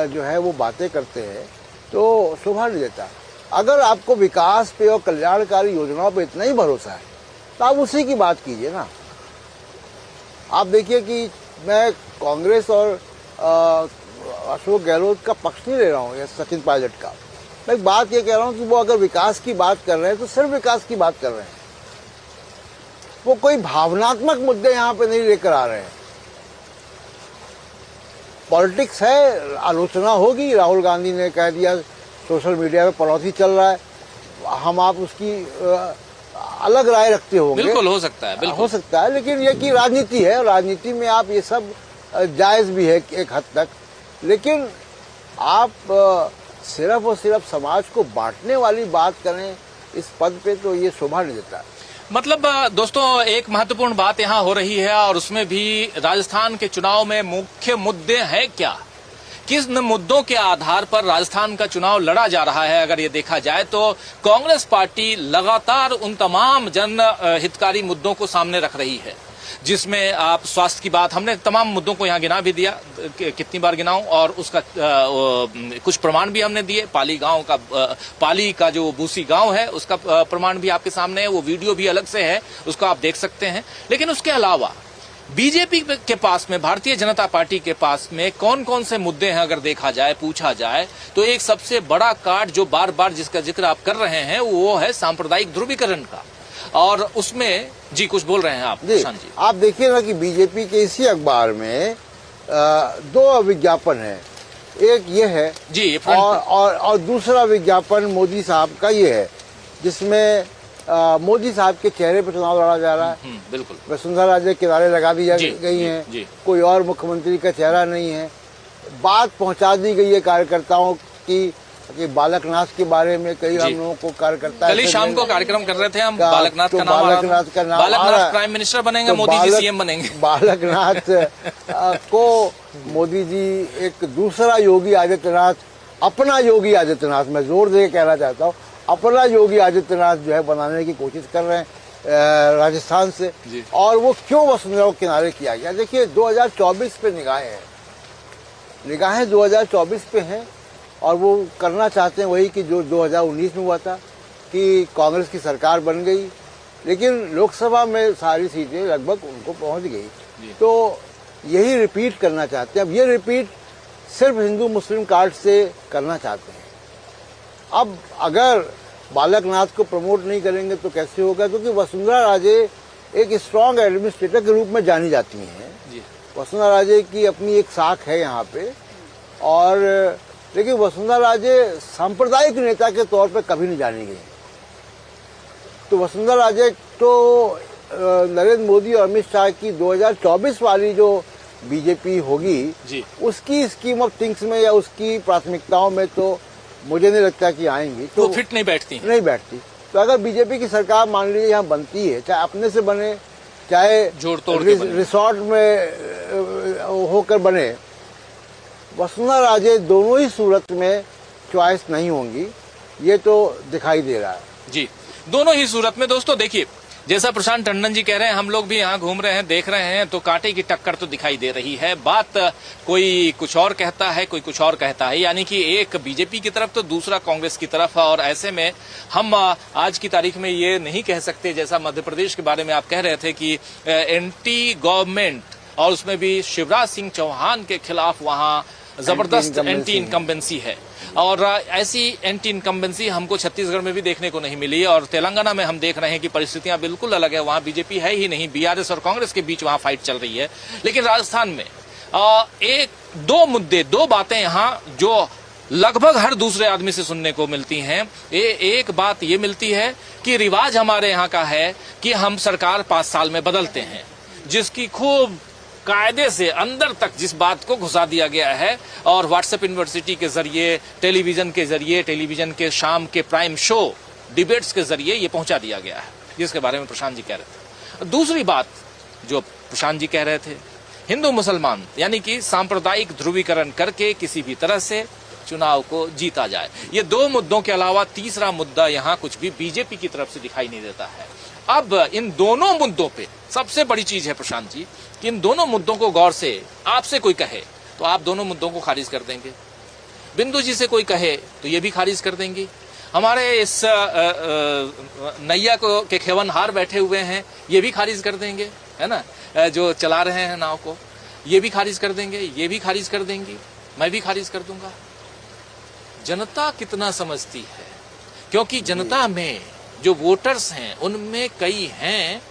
S2: जो है वो बातें करते हैं, तो शोभा नहीं देता। अगर आपको विकास पे और कल्याणकारी योजनाओं पे इतना ही भरोसा है तो आप उसी की बात कीजिए ना। आप देखिए कि मैं कांग्रेस और अशोक गहलोत का पक्ष नहीं ले रहा हूँ या सचिन पायलट का। मैं एक बात ये कह रहा हूँ कि वो अगर विकास की बात कर रहे हैं तो सिर्फ विकास की बात कर रहे हैं, वो कोई भावनात्मक मुद्दे यहाँ पे नहीं लेकर आ रहे हैं। पॉलिटिक्स है, आलोचना होगी। राहुल गांधी ने कह दिया सोशल मीडिया पे पड़ोसी चल रहा है, हम आप उसकी अलग राय रखते होंगे,
S1: बिल्कुल हो सकता है, बिल्कुल
S2: हो सकता है, लेकिन ये कि राजनीति है, राजनीति में आप ये सब जायज भी है एक हद तक, लेकिन आप सिर्फ और सिर्फ समाज को बांटने वाली बात करें इस पद पे, तो ये शोभा नहीं देता।
S1: मतलब दोस्तों, एक महत्वपूर्ण बात यहाँ हो रही है और उसमें भी राजस्थान के चुनाव में मुख्य मुद्दे हैं क्या, किस मुद्दों के आधार पर राजस्थान का चुनाव लड़ा जा रहा है। अगर ये देखा जाए तो कांग्रेस पार्टी लगातार उन तमाम जन हितकारी मुद्दों को सामने रख रही है, जिसमें आप स्वास्थ्य की बात, हमने तमाम मुद्दों को यहाँ गिना भी दिया, कितनी बार गिनाऊं, और उसका कुछ प्रमाण भी हमने दिए। पाली का जो बूसी गांव है उसका प्रमाण भी आपके सामने है, वो वीडियो भी अलग से है, उसको आप देख सकते हैं। लेकिन उसके अलावा बीजेपी के पास में, भारतीय जनता पार्टी के पास में कौन कौन से मुद्दे हैं अगर देखा जाए, पूछा जाए तो एक सबसे बड़ा कार्ड जो बार बार जिसका जिक्र आप कर रहे हैं वो है सांप्रदायिक ध्रुवीकरण का। और उसमें जी कुछ बोल रहे हैं आप
S2: जी,
S1: जी।
S2: आप देखिए ना कि बीजेपी के इसी अखबार में दो विज्ञापन है, एक ये है
S1: जी
S2: और दूसरा विज्ञापन मोदी साहब का ये है, जिसमें मोदी साहब के चेहरे पर चुनाव लड़ा जा रहा है।
S1: बिल्कुल,
S2: वसुंधरा राजे किनारे लगा दी गई हैं, कोई और मुख्यमंत्री का चेहरा नहीं है। बात पहुंचा दी गई है कार्यकर्ताओं की कि बालकनाथ के बारे में कई हम लोगों को कार्यकर्ता,
S1: कल ही शाम को कार्यक्रम कर रहे थे हम, बालकनाथ का नाम बालकनाथ प्राइम मिनिस्टर बनेंगे, तो मोदी जी सीएम बनेंगे।
S2: बालकनाथ को मोदी जी एक दूसरा योगी आदित्यनाथ, अपना योगी आदित्यनाथ, मैं जोर दे के कहना चाहता हूँ, अपना योगी आदित्यनाथ जो है बनाने की कोशिश कर रहे हैं राजस्थान से। और वो क्यों वसुंधरा को किनारे किया गया? देखिए 2024 पे निगाहें 2024 पे हैं और वो करना चाहते हैं वही कि जो 2019 में हुआ था कि कांग्रेस की सरकार बन गई, लेकिन लोकसभा में सारी सीटें लगभग उनको पहुंच गई, तो यही रिपीट करना चाहते हैं। अब ये रिपीट सिर्फ हिंदू मुस्लिम कार्ड से करना चाहते हैं। अब अगर बालकनाथ को प्रमोट नहीं करेंगे तो कैसे होगा, क्योंकि वसुंधरा राजे एक स्ट्रॉन्ग एडमिनिस्ट्रेटर के रूप में जानी जाती हैं। वसुंधरा राजे की अपनी एक साख है यहाँ पे, और लेकिन वसुंधरा राजे सांप्रदायिक नेता के तौर पे कभी नहीं जानी गई। तो वसुंधरा राजे तो नरेंद्र मोदी और अमित शाह की 2024 वाली जो बीजेपी होगी उसकी स्कीम ऑफ थिंग्स में या उसकी प्राथमिकताओं में तो मुझे नहीं लगता कि आएंगी, तो
S1: फिट नहीं बैठती
S2: तो अगर बीजेपी की सरकार मान लीजिए यहाँ बनती है, चाहे अपने से बने चाहे
S1: जोड़ तोड़
S2: रिसोर्ट में होकर बने, वसुंधरा राजे दोनों ही सूरत में चॉइस नहीं होंगी, ये तो दिखाई दे रहा है
S1: जी, दोनों ही सूरत में। दोस्तों देखिए, जैसा प्रशांत टंडन जी कह रहे हैं, हम लोग भी यहाँ घूम रहे हैं, देख रहे हैं, तो कांटे की टक्कर तो दिखाई दे रही है। बात कोई कुछ और कहता है, कोई कुछ और कहता है, यानी कि एक बीजेपी की तरफ तो दूसरा कांग्रेस की तरफ। और ऐसे में हम आज की तारीख में ये नहीं कह सकते, जैसा मध्य प्रदेश के बारे में आप कह रहे थे कि एंटी गवर्नमेंट, और उसमें भी शिवराज सिंह चौहान के खिलाफ वहाँ जबरदस्त एंटी इनकम्बेंसी है, और ऐसी एंटी इनकम्बेंसी हमको छत्तीसगढ़ में भी देखने को नहीं मिली। और तेलंगाना में हम देख रहे हैं कि परिस्थितियां बिल्कुल अलग है, वहां बीजेपी है ही नहीं, बीआरएस और कांग्रेस के बीच वहां फाइट चल रही है। लेकिन राजस्थान में दो बातें यहाँ जो लगभग हर दूसरे आदमी से सुनने को मिलती हैं। एक बात ये मिलती है कि रिवाज हमारे यहाँ का है कि हम सरकार 5 साल में बदलते हैं, जिसकी खूब कायदे से अंदर तक जिस बात को घुसा दिया गया है, और व्हाट्सएप यूनिवर्सिटी के जरिए, टेलीविजन के जरिए, टेलीविजन के शाम के प्राइम शो डिबेट्स के जरिए ये पहुंचा दिया गया है, जिसके बारे में प्रशांत जी कह रहे थे। दूसरी बात जो प्रशांत जी कह रहे थे, हिंदू मुसलमान यानी कि सांप्रदायिक ध्रुवीकरण करके किसी भी तरह से चुनाव को जीता जाए। ये दो मुद्दों के अलावा तीसरा मुद्दा यहाँ कुछ भी बीजेपी की तरफ से दिखाई नहीं देता है। अब इन दोनों मुद्दों पे सबसे बड़ी चीज है प्रशांत जी कि इन दोनों मुद्दों को गौर से आपसे कोई कहे तो आप दोनों मुद्दों को खारिज कर देंगे, बिंदु जी से कोई कहे तो ये भी खारिज कर देंगी। हमारे इस नैया को के खेवनहार बैठे हुए हैं, ये भी खारिज कर देंगे, है ना, जो चला रहे हैं नाव को, ये भी खारिज कर देंगे, ये भी खारिज कर देंगी, मैं भी खारिज कर दूंगा। जनता कितना समझती है, क्योंकि जनता में जो वोटर्स हैं उनमें कई हैं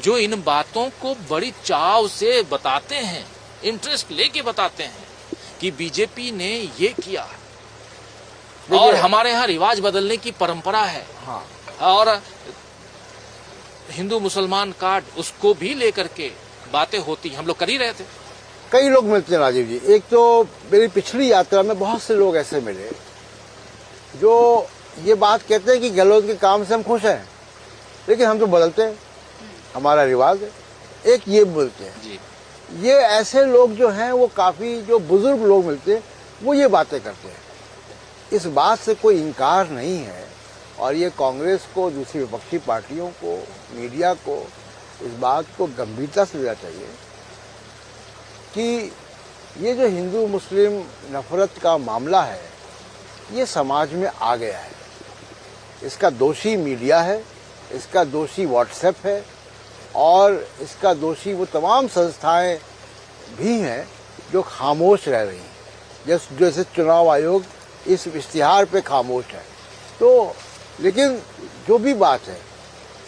S1: जो इन बातों को बड़ी चाव से बताते हैं, इंटरेस्ट लेके बताते हैं कि बीजेपी ने ये किया। और हमारे यहाँ रिवाज बदलने की परंपरा है।
S2: हाँ।
S1: और हिंदू मुसलमान कार्ड, उसको भी लेकर के बातें होती, हम लोग कर ही रहे थे।
S2: कई लोग मिलते हैं राजीव जी। एक तो मेरी पिछली यात्रा में बहुत से लोग ऐसे मिले जो ये बात कहते हैं कि गहलोत के काम से हम खुश हैं, लेकिन हम तो बदलते हैं, हमारा रिवाज है। एक ये बोलते हैं
S1: जी।
S2: ये ऐसे लोग जो हैं वो काफी जो बुजुर्ग लोग मिलते हैं वो ये बातें करते हैं। इस बात से कोई इनकार नहीं है, और ये कांग्रेस को, दूसरी विपक्षी पार्टियों को, मीडिया को इस बात को गंभीरता से लेना चाहिए कि ये जो हिंदू मुस्लिम नफरत का मामला है ये समाज में आ गया है। इसका दोषी मीडिया है, इसका दोषी व्हाट्सएप है, और इसका दोषी वो तमाम संस्थाएं भी हैं जो खामोश रह रही हैं, जैसे चुनाव आयोग इस इश्तिहार पे खामोश है। तो लेकिन जो भी बात है,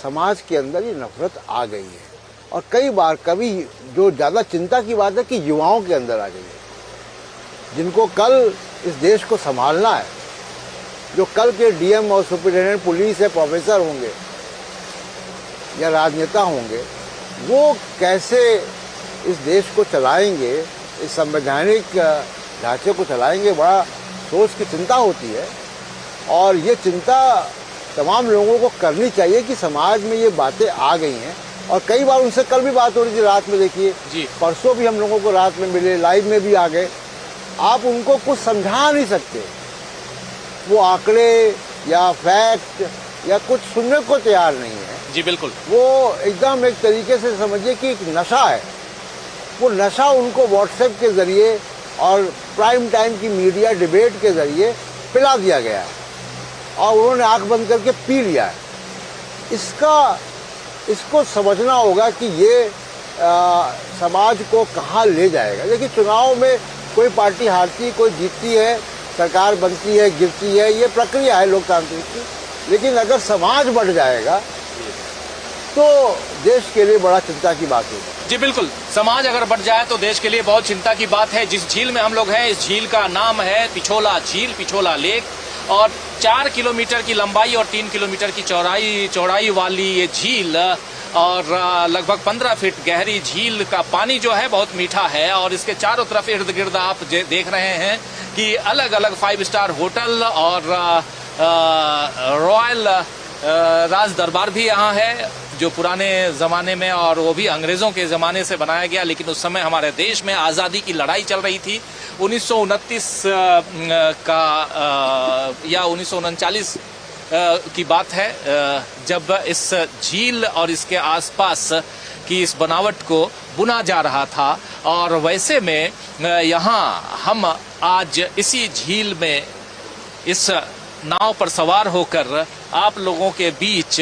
S2: समाज के अंदर ये नफरत आ गई है, और कई बार कभी जो ज़्यादा चिंता की बात है कि युवाओं के अंदर आ गई है, जिनको कल इस देश को संभालना है, जो कल के डीएम और सुपरिटेंडेंट पुलिस है, प्रोफेसर होंगे या राजनेता होंगे, वो कैसे इस देश को चलाएंगे, इस संवैधानिक ढांचे को चलाएंगे, बड़ा सोच की चिंता होती है। और ये चिंता तमाम लोगों को करनी चाहिए कि समाज में ये बातें आ गई हैं। और कई बार उनसे कल भी बात हो रही थी रात में, देखिए
S1: जी,
S2: परसों भी हम लोगों को रात में मिले, लाइव में भी आ गए। आप उनको कुछ समझा नहीं सकते, वो आंकड़े या फैक्ट या कुछ सुनने को तैयार नहीं है।
S1: जी बिल्कुल।
S2: वो एकदम एक तरीके से समझिए कि एक नशा है। वो नशा उनको व्हाट्सएप के जरिए और प्राइम टाइम की मीडिया डिबेट के जरिए पिला दिया गया है, और उन्होंने आंख बंद करके पी लिया है। इसको समझना होगा कि ये समाज को कहाँ ले जाएगा। देखिए, चुनाव में कोई पार्टी हारती, कोई जीतती है, सरकार बनती है, गिरती है, ये प्रक्रिया है लोकतांत्रिक की। लेकिन अगर समाज बढ़ जाएगा तो देश के लिए बड़ा चिंता की बात होगी।
S1: जी बिल्कुल, समाज अगर बढ़ जाए तो देश के लिए बहुत चिंता की बात है। जिस झील में हम लोग हैं, इस झील का नाम है पिछोला झील, पिछोला लेक, और 4 किलोमीटर की लंबाई और 3 किलोमीटर की चौड़ाई वाली ये झील, और लगभग 15 फीट गहरी झील का पानी जो है बहुत मीठा है। और इसके चारों तरफ इर्द गिर्द आप देख रहे हैं कि अलग अलग 5 स्टार होटल और रॉयल राज दरबार भी यहाँ है, जो पुराने ज़माने में, और वो भी अंग्रेज़ों के ज़माने से बनाया गया। लेकिन उस समय हमारे देश में आज़ादी की लड़ाई चल रही थी। 1929 का या 1939 की बात है, जब इस झील और इसके आसपास की इस बनावट को बुना जा रहा था। और वैसे में यहाँ हम आज इसी झील में इस नाव पर सवार होकर आप लोगों के बीच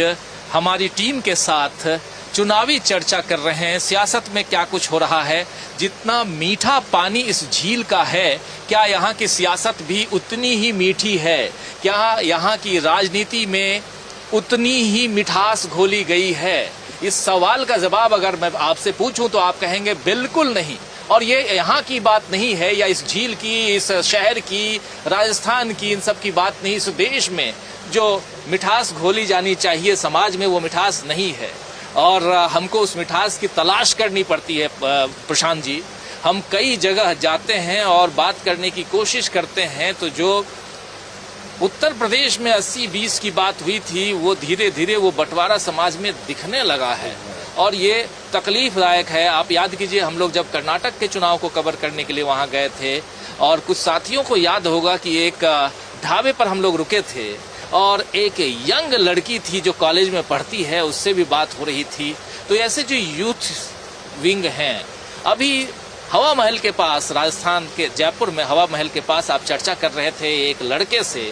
S1: हमारी टीम के साथ चुनावी चर्चा कर रहे हैं, सियासत में क्या कुछ हो रहा है। जितना मीठा पानी इस झील का है, क्या यहाँ की सियासत भी उतनी ही मीठी है? क्या यहाँ की राजनीति में उतनी ही मिठास घोली गई है? इस सवाल का जवाब अगर मैं आपसे पूछूं तो आप कहेंगे बिल्कुल नहीं। और ये यहाँ की बात नहीं है, या इस झील की, इस शहर की, राजस्थान की, इन सब की बात नहीं। इस देश में जो मिठास घोली जानी चाहिए समाज में, वो मिठास नहीं है, और हमको उस मिठास की तलाश करनी पड़ती है। प्रशांत जी, हम कई जगह जाते हैं और बात करने की कोशिश करते हैं, तो जो उत्तर प्रदेश में 80-20 की बात हुई थी, वो धीरे धीरे वो बंटवारा समाज में दिखने लगा है, और ये तकलीफदायक है। आप याद कीजिए, हम लोग जब कर्नाटक के चुनाव को कवर करने के लिए वहाँ गए थे, और कुछ साथियों को याद होगा कि एक ढाबे पर हम लोग रुके थे, और एक यंग लड़की थी जो कॉलेज में पढ़ती है, उससे भी बात हो रही थी। तो ऐसे जो यूथ विंग हैं, अभी हवा महल के पास, राजस्थान के जयपुर में हवा महल के पास आप चर्चा कर रहे थे एक लड़के से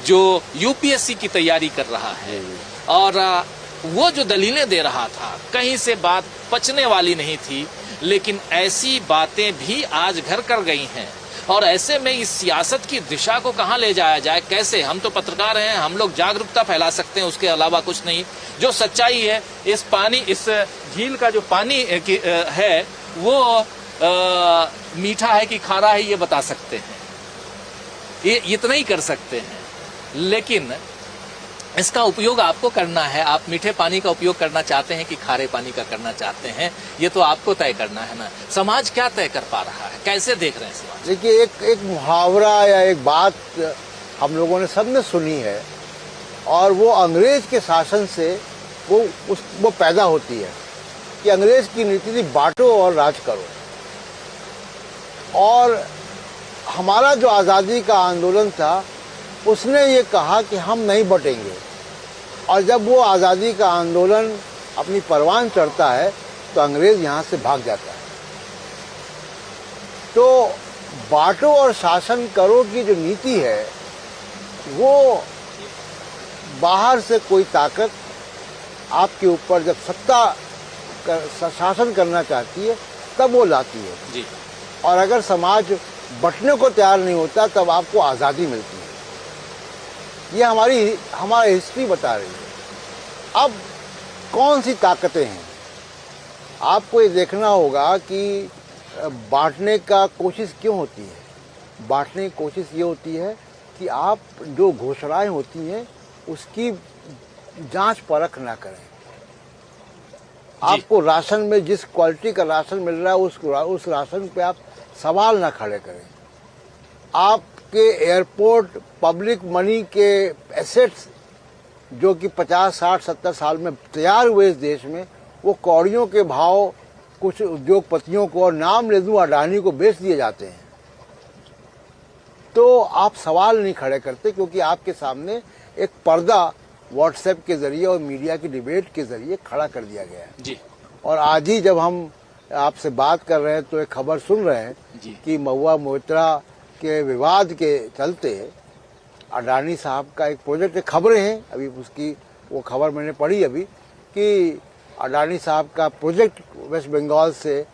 S1: जो यूपीएससी की तैयारी कर रहा है, और वो जो दलीलें दे रहा था कहीं से बात पचने वाली नहीं थी, लेकिन ऐसी बातें भी आज घर कर गई हैं। और ऐसे में इस सियासत की दिशा को कहाँ ले जाया जाए, कैसे? हम तो पत्रकार हैं, हम लोग जागरूकता फैला सकते हैं, उसके अलावा कुछ नहीं। जो सच्चाई है, इस पानी, इस झील का जो पानी है वो मीठा है कि खारा है ये बता सकते हैं, ये इतना ही कर सकते हैं। लेकिन इसका उपयोग आपको करना है। आप मीठे पानी का उपयोग करना चाहते हैं कि खारे पानी का करना चाहते हैं, ये तो आपको तय करना है ना। समाज क्या तय कर पा रहा है, कैसे देख रहे हैं समाज?
S2: देखिए, एक मुहावरा या एक बात हम लोगों ने सबने सुनी है, और वो अंग्रेज के शासन से वो पैदा होती है कि अंग्रेज की नीति थी बांटो और राज करो। और हमारा जो आज़ादी का आंदोलन था उसने ये कहा कि हम नहीं बटेंगे, और जब वो आज़ादी का आंदोलन अपनी परवान चढ़ता है तो अंग्रेज यहाँ से भाग जाता है। तो बांटो और शासन करो की जो नीति है वो बाहर से कोई ताकत आपके ऊपर जब शासन करना चाहती है तब वो लाती है
S1: जी।
S2: और अगर समाज बटने को तैयार नहीं होता तब आपको आज़ादी मिलती है। ये हमारा हिस्ट्री बता रही है। अब कौन सी ताकतें हैं, आपको ये देखना होगा कि बांटने का कोशिश क्यों होती है। बांटने की कोशिश ये होती है कि आप जो घोषणाएं होती हैं उसकी जांच परख ना करें। आपको राशन में जिस क्वालिटी का राशन मिल रहा है उस राशन पे आप सवाल ना खड़े करें। आपके एयरपोर्ट पब्लिक मनी के एसेट्स जो कि 50, 60, 70 साल में तैयार हुए इस देश में, वो कौड़ियों के भाव कुछ उद्योगपतियों को, और नाम ले दूं अडानी को, बेच दिए जाते हैं। तो आप सवाल नहीं खड़े करते क्योंकि आपके सामने एक पर्दा व्हाट्सएप के जरिए और मीडिया की डिबेट के जरिए खड़ा कर दिया गया है
S1: जी।
S2: और आज ही जब हम आपसे बात कर रहे हैं तो एक खबर सुन रहे हैं कि महुआ मोइत्रा के विवाद के चलते अडानी साहब का एक प्रोजेक्ट, खबरें हैं अभी उसकी, वो खबर मैंने पढ़ी अभी कि अडानी साहब का प्रोजेक्ट वेस्ट बंगाल से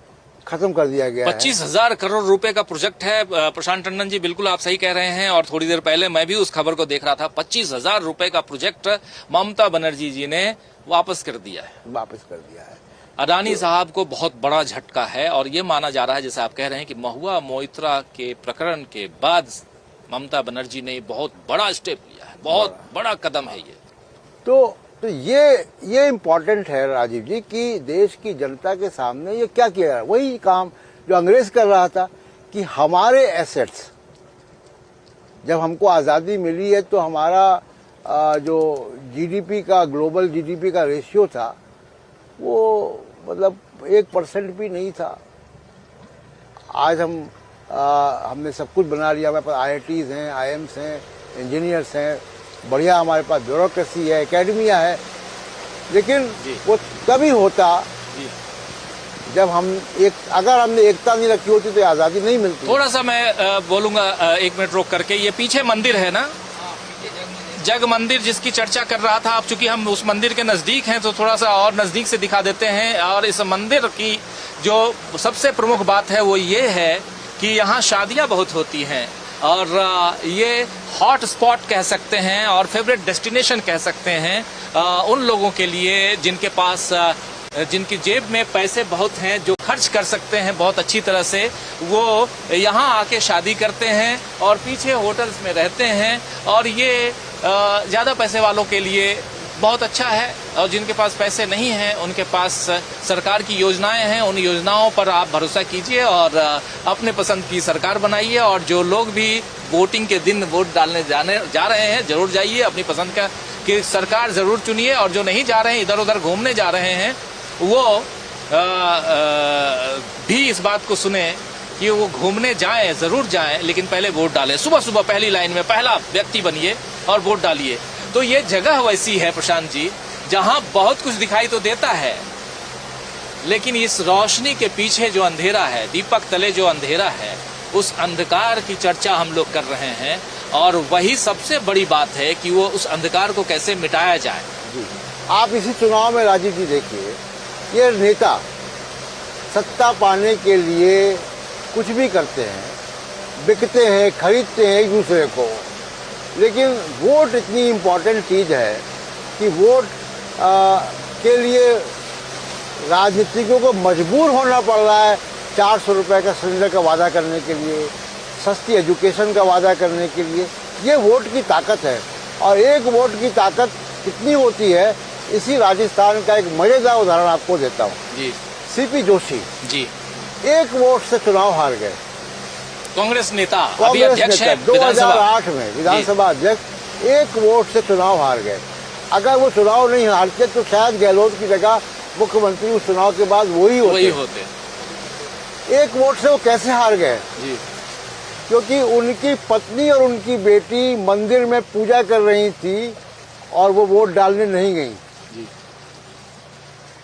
S2: खत्म कर दिया गया
S1: 25,000 करोड़ रुपए का प्रोजेक्ट है। प्रशांत टंडन जी, बिल्कुल आप सही कह रहे हैं, और थोड़ी देर पहले मैं भी उस खबर को देख रहा था। 25,000 रुपए का प्रोजेक्ट ममता बनर्जी जी ने वापस कर दिया है। अडानी साहब को बहुत बड़ा झटका है, और ये माना जा रहा है, जैसे आप कह रहे हैं, कि महुआ मोइत्रा के प्रकरण के बाद ममता बनर्जी ने बहुत बड़ा स्टेप लिया है, बहुत बड़ा कदम है ये।
S2: तो ये इम्पोर्टेंट है राजीव जी कि देश की जनता के सामने ये क्या किया है, वही काम जो अंग्रेज कर रहा था कि हमारे एसेट्स, जब हमको आज़ादी मिली है तो हमारा जो जीडीपी का, ग्लोबल जीडीपी का रेशियो था वो मतलब 1% भी नहीं था। आज हमने सब कुछ बना लिया, हमारे पास IITs हैं, IIMs हैं, इंजीनियर्स हैं, बढ़िया हमारे पास ब्यूरोक्रेसी है, एकेडमिया है, लेकिन वो तभी होता जब अगर हमने एकता नहीं रखी होती तो आज़ादी नहीं मिलती।
S1: थोड़ा सा मैं बोलूंगा 1 मिनट रोक करके, ये पीछे मंदिर है ना, जग मंदिर, जिसकी चर्चा कर रहा था। अब चूंकि हम उस मंदिर के नजदीक हैं तो थोड़ा सा और नजदीक से दिखा देते हैं। और इस मंदिर की जो सबसे प्रमुख बात है वो ये है कि यहाँ शादियां बहुत होती हैं, और ये हॉट स्पॉट कह सकते हैं और फेवरेट डेस्टिनेशन कह सकते हैं उन लोगों के लिए जिनके पास, जिनकी जेब में पैसे बहुत हैं, जो खर्च कर सकते हैं बहुत अच्छी तरह से, वो यहाँ आके शादी करते हैं और पीछे होटल्स में रहते हैं। और ये ज़्यादा पैसे वालों के लिए बहुत अच्छा है, और जिनके पास पैसे नहीं हैं उनके पास सरकार की योजनाएं हैं, उन योजनाओं पर आप भरोसा कीजिए और अपने पसंद की सरकार बनाइए। और जो लोग भी वोटिंग के दिन वोट डालने जा रहे हैं, जरूर जाइए, अपनी पसंद का की सरकार जरूर चुनिए। और जो नहीं जा रहे हैं, इधर उधर घूमने जा रहे हैं, वो भी इस बात को सुने कि वो घूमने जाएं, जरूर जाएं, लेकिन पहले वोट डालें। सुबह सुबह पहली लाइन में पहला व्यक्ति बनिए और वोट डालिए। तो ये जगह वैसी है प्रशांत जी, जहां बहुत कुछ दिखाई तो देता है, लेकिन इस रोशनी के पीछे जो अंधेरा है, दीपक तले जो अंधेरा है, उस अंधकार की चर्चा हम लोग कर रहे हैं। और वही सबसे बड़ी बात है कि वो उस अंधकार को कैसे मिटाया जाए।
S2: जी, आप इसी चुनाव में राजीव जी देखिए, ये नेता सत्ता पाने के लिए कुछ भी करते हैं, बिकते हैं, खरीदते हैं एक दूसरे को। लेकिन वोट इतनी इम्पोर्टेंट चीज़ है कि वोट के लिए राजनीतिकों को मजबूर होना पड़ रहा है 400 रुपये का सिलेंडर का वादा करने के लिए, सस्ती एजुकेशन का वादा करने के लिए। ये वोट की ताकत है। और एक वोट की ताकत कितनी होती है, इसी राजस्थान का एक मजेदार उदाहरण आपको देता हूँ।
S1: जी,
S2: सीपी जोशी
S1: जी,
S2: एक वोट से चुनाव हार गए।
S1: कांग्रेस नेता, अभी
S2: कांग्रेस
S1: अध्यक्ष है
S2: नेता
S1: विधानसभा।
S2: 2008 में विधानसभा अध्यक्ष एक वोट से चुनाव हार गए। अगर वो चुनाव नहीं हारते तो शायद गहलोत की जगह मुख्यमंत्री उस चुनाव के बाद वही होते। एक वोट से वो कैसे हार गए?
S1: जी,
S2: क्योंकि उनकी पत्नी और उनकी बेटी मंदिर में पूजा कर रही थी और वो वोट डालने नहीं गई।
S1: जी,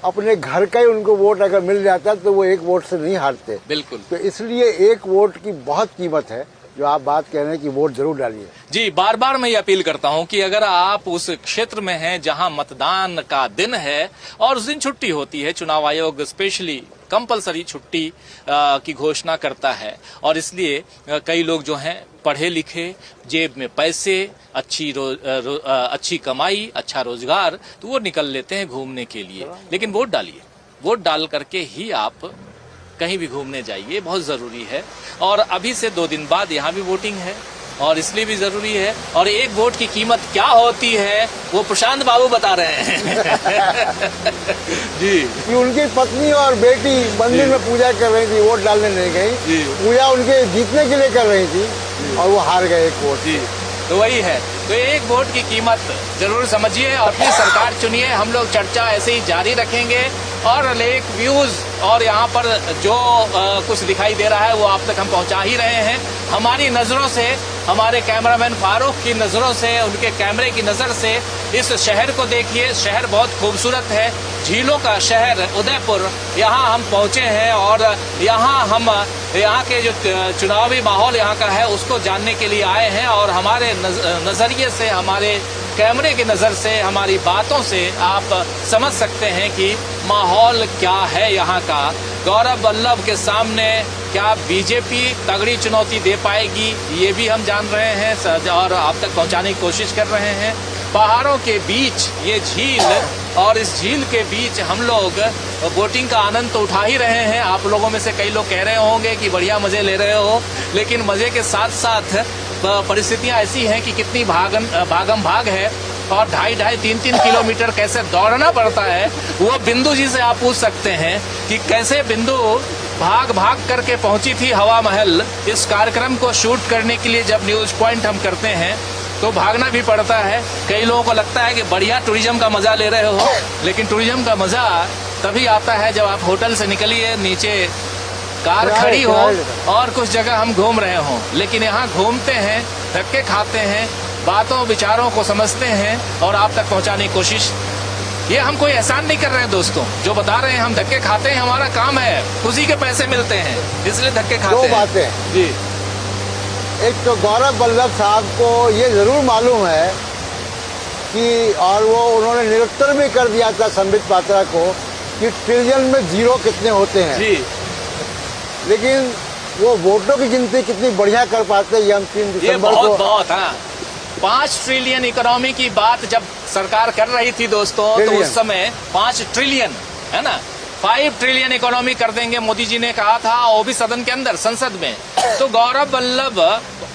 S2: अपने घर का ही उनको वोट अगर मिल जाता तो वो एक वोट से नहीं हारते।
S1: बिल्कुल।
S2: तो इसलिए एक वोट की बहुत कीमत है, जो आप बात कह रहे हैं कि वोट जरूर डालिए।
S1: जी, बार बार मैं ये अपील करता हूं कि अगर आप उस क्षेत्र में हैं जहां मतदान का दिन है और उस दिन छुट्टी होती है, चुनाव आयोग स्पेशली कंपलसरी छुट्टी की घोषणा करता है, और इसलिए कई लोग जो हैं पढ़े लिखे, जेब में पैसे, अच्छी कमाई, अच्छा रोजगार, तो वो निकल लेते हैं घूमने के लिए। लेकिन वोट डालिए, वोट डाल करके ही आप कहीं भी घूमने जाइए, बहुत जरूरी है। और अभी से 2 दिन बाद यहाँ भी वोटिंग है और इसलिए भी जरूरी है। और एक वोट की कीमत क्या होती है वो प्रशांत बाबू बता रहे हैं। जी,
S2: कि उनकी पत्नी और बेटी मंदिर में पूजा कर रही थी, वोट डालने नहीं गई। पूजा उनके जीतने के लिए कर रही थी और वो हार गए एक वोट।
S1: जी, तो वही है। तो एक वोट की कीमत जरूर समझिए और अपनी सरकार चुनिए। हम लोग चर्चा ऐसे ही जारी रखेंगे और लेक व्यूज और यहाँ पर जो कुछ दिखाई दे रहा है वो आप तक हम पहुँचा ही रहे हैं। हमारी नजरों से, हमारे कैमरामैन फारूक की नजरों से, उनके कैमरे की नजर से इस शहर को देखिए। शहर बहुत खूबसूरत है, झीलों का शहर उदयपुर। यहाँ हम पहुँचे हैं और यहाँ के जो चुनावी माहौल यहाँ का है उसको जानने के लिए आए हैं। और हमारे नजरिए से, हमारे कैमरे की नजर से, हमारी बातों से आप समझ सकते हैं कि माहौल क्या है यहाँ का। गौरव वल्लभ के सामने क्या बीजेपी तगड़ी चुनौती दे पाएगी, ये भी हम जान रहे हैं और आप तक पहुंचाने की कोशिश कर रहे हैं। पहाड़ों के बीच ये झील, और इस झील के बीच हम लोग बोटिंग का आनंद तो उठा ही रहे हैं। आप लोगों में से कई लोग कह रहे होंगे कि बढ़िया मजे ले रहे हो, लेकिन मजे के साथ साथ परिस्थितियां ऐसी हैं कि कितनी भागम भाग है और 2.5-3 किलोमीटर कैसे दौड़ना पड़ता है, वो बिंदु जी से आप पूछ सकते हैं कि कैसे बिंदु भाग करके पहुंची थी हवा महल। इस कार्यक्रम को शूट करने के लिए जब न्यूज पॉइंट हम करते हैं तो भागना भी पड़ता है। कई लोगों को लगता है कि बढ़िया टूरिज्म का मजा ले रहे हो, लेकिन टूरिज्म का मजा तभी आता है जब आप होटल से निकलिए, नीचे कार खड़ी हो और कुछ जगह हम घूम रहे हों। लेकिन यहाँ घूमते हैं, धक्के खाते हैं, बातों विचारों को समझते हैं और आप तक पहुँचाने की कोशिश। ये हम कोई एहसान नहीं कर रहे हैं दोस्तों, जो बता रहे हैं हम धक्के खाते हैं, हमारा काम है, उसी के पैसे मिलते हैं इसलिए धक्के खाते हैं।
S2: दो बातें
S1: जी,
S2: एक तो गौरव वल्लभ साहब को ये जरूर मालूम है कि, और वो उन्होंने निरुत्तर भी कर दिया था संबित पात्रा को, कि ट्रिलियन में जीरो कितने होते हैं।
S1: जी,
S2: लेकिन वो वोटों की गिनती कितनी बढ़िया कर पाते हैं, ये हम 3 दिसंबर को।
S1: बहुत हाँ, 5 ट्रिलियन इकोनॉमी की बात जब सरकार कर रही थी दोस्तों, तो उस समय 5 ट्रिलियन है ना, 5 ट्रिलियन इकोनॉमी कर देंगे मोदी जी ने कहा था, वो भी सदन के अंदर, संसद में। तो गौरव वल्लभ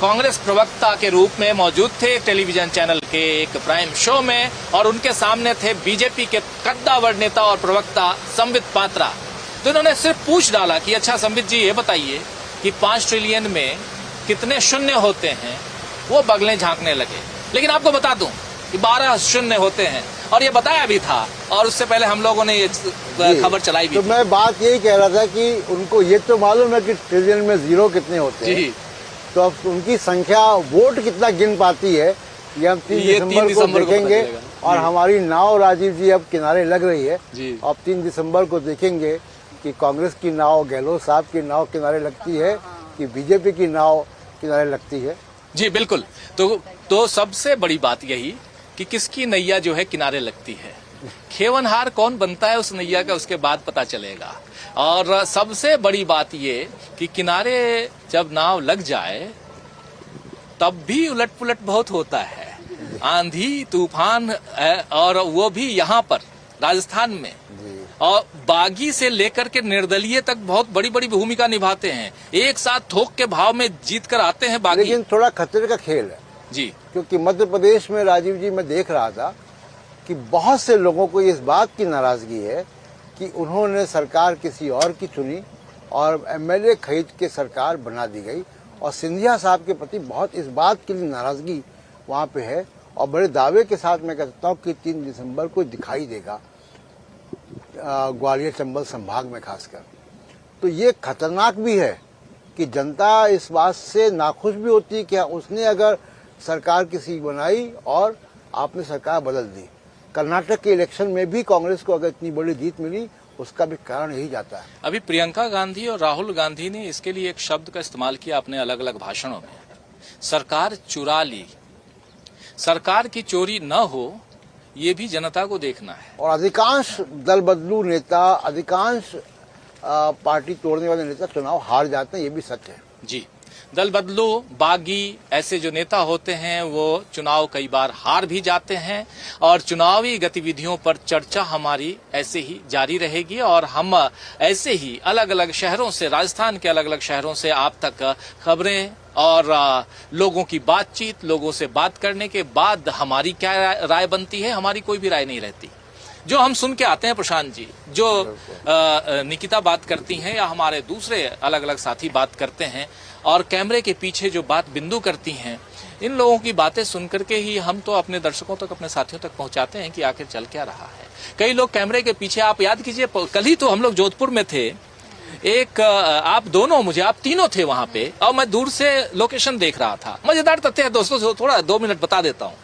S1: कांग्रेस प्रवक्ता के रूप में मौजूद थे टेलीविजन चैनल के एक प्राइम शो में, और उनके सामने थे बीजेपी के कद्दावर नेता और प्रवक्ता संबित पात्रा। तो उन्होंने सिर्फ पूछ डाला कि अच्छा संबित जी ये बताइए कि 5 ट्रिलियन में कितने शून्य होते हैं। वो बगलें झांकने लगे। लेकिन आपको बता दूं कि 12 शून्य होते हैं, और ये बताया भी था, और उससे पहले हम लोगों ने ये खबर चलाई भी
S2: तो
S1: थी।
S2: मैं बात यही कह रहा था कि उनको ये तो मालूम है कि ट्रिलियन में जीरो कितने होते हैं।
S1: जी,
S2: तो अब उनकी संख्या, वोट कितना गिन पाती है, ये हम 3 दिसंबर को देखेंगे। और हमारी नाव राजीव जी अब किनारे लग रही है,
S1: जी।
S2: अब 3 दिसंबर को देखेंगे कि कांग्रेस की नाव गहलोत साहब की नाव किनारे लगती है कि बीजेपी की नाव किनारे लगती है।
S1: जी बिल्कुल। तो सबसे बड़ी बात यही कि किसकी नैया जो है किनारे लगती है, खेवनहार कौन बनता है उस नैया का, उसके बाद पता चलेगा। और सबसे बड़ी बात ये कि किनारे जब नाव लग जाए तब भी उलट पुलट बहुत होता है, आंधी तूफान, और वो भी यहाँ पर राजस्थान में, और बागी से लेकर के निर्दलीय तक बहुत बड़ी बड़ी भूमिका निभाते हैं। एक साथ थोक के भाव में जीत कर आते हैं बागी।
S2: लेकिन थोड़ा खतरे का खेल है
S1: जी,
S2: क्योंकि मध्य प्रदेश में राजीव जी मैं देख रहा था कि बहुत से लोगों को इस बात की नाराजगी है कि उन्होंने सरकार किसी और की चुनी और एमएलए खरीद के सरकार बना दी गई, और सिंधिया साहब के प्रति बहुत इस बात के लिए नाराजगी वहाँ पे है। और बड़े दावे के साथ मैं कहता हूँ कि 3 दिसंबर को दिखाई देगा ग्वालियर चंबल संभाग में खासकर। तो ये खतरनाक भी है कि जनता इस बात से नाखुश भी होती है कि उसने अगर सरकार किसी बनाई और आपने सरकार बदल दी। कर्नाटक के इलेक्शन में भी कांग्रेस को अगर इतनी बड़ी जीत मिली, उसका भी कारण यही जाता है।
S1: अभी प्रियंका गांधी और राहुल गांधी ने इसके लिए एक शब्द का इस्तेमाल किया अपने अलग अलग भाषणों में, सरकार चुरा ली। सरकार की चोरी न हो ये भी जनता को देखना है।
S2: और अधिकांश दल बदलू नेता, अधिकांश पार्टी तोड़ने वाले नेता चुनाव हार जाते हैं, ये भी सच है।
S1: जी, दल बदलू बागी ऐसे जो नेता होते हैं वो चुनाव कई बार हार भी जाते हैं, और चुनावी गतिविधियों पर चर्चा हमारी ऐसे ही जारी रहेगी, और हम ऐसे ही अलग अलग शहरों से, राजस्थान के अलग अलग शहरों से आप तक खबरें और लोगों की बातचीत, लोगों से बात करने के बाद हमारी क्या राय बनती है, हमारी कोई भी राय नहीं रहती। जो हम सुन के आते हैं प्रशांत जी, जो निकिता बात करती हैं या हमारे दूसरे अलग अलग साथी बात करते हैं, और कैमरे के पीछे जो बात बिंदु करती हैं, इन लोगों की बातें सुन करके ही हम तो अपने दर्शकों तक, अपने साथियों तक पहुंचाते हैं कि आखिर चल क्या रहा है। कई लोग कैमरे के पीछे, आप याद कीजिए कल ही तो हम लोग जोधपुर में थे, एक आप दोनों, मुझे आप तीनों थे वहां पे, और मैं दूर से लोकेशन देख रहा था। मजेदार तथ्य है दोस्तों, थोड़ा 2 मिनट बता देता हूँ।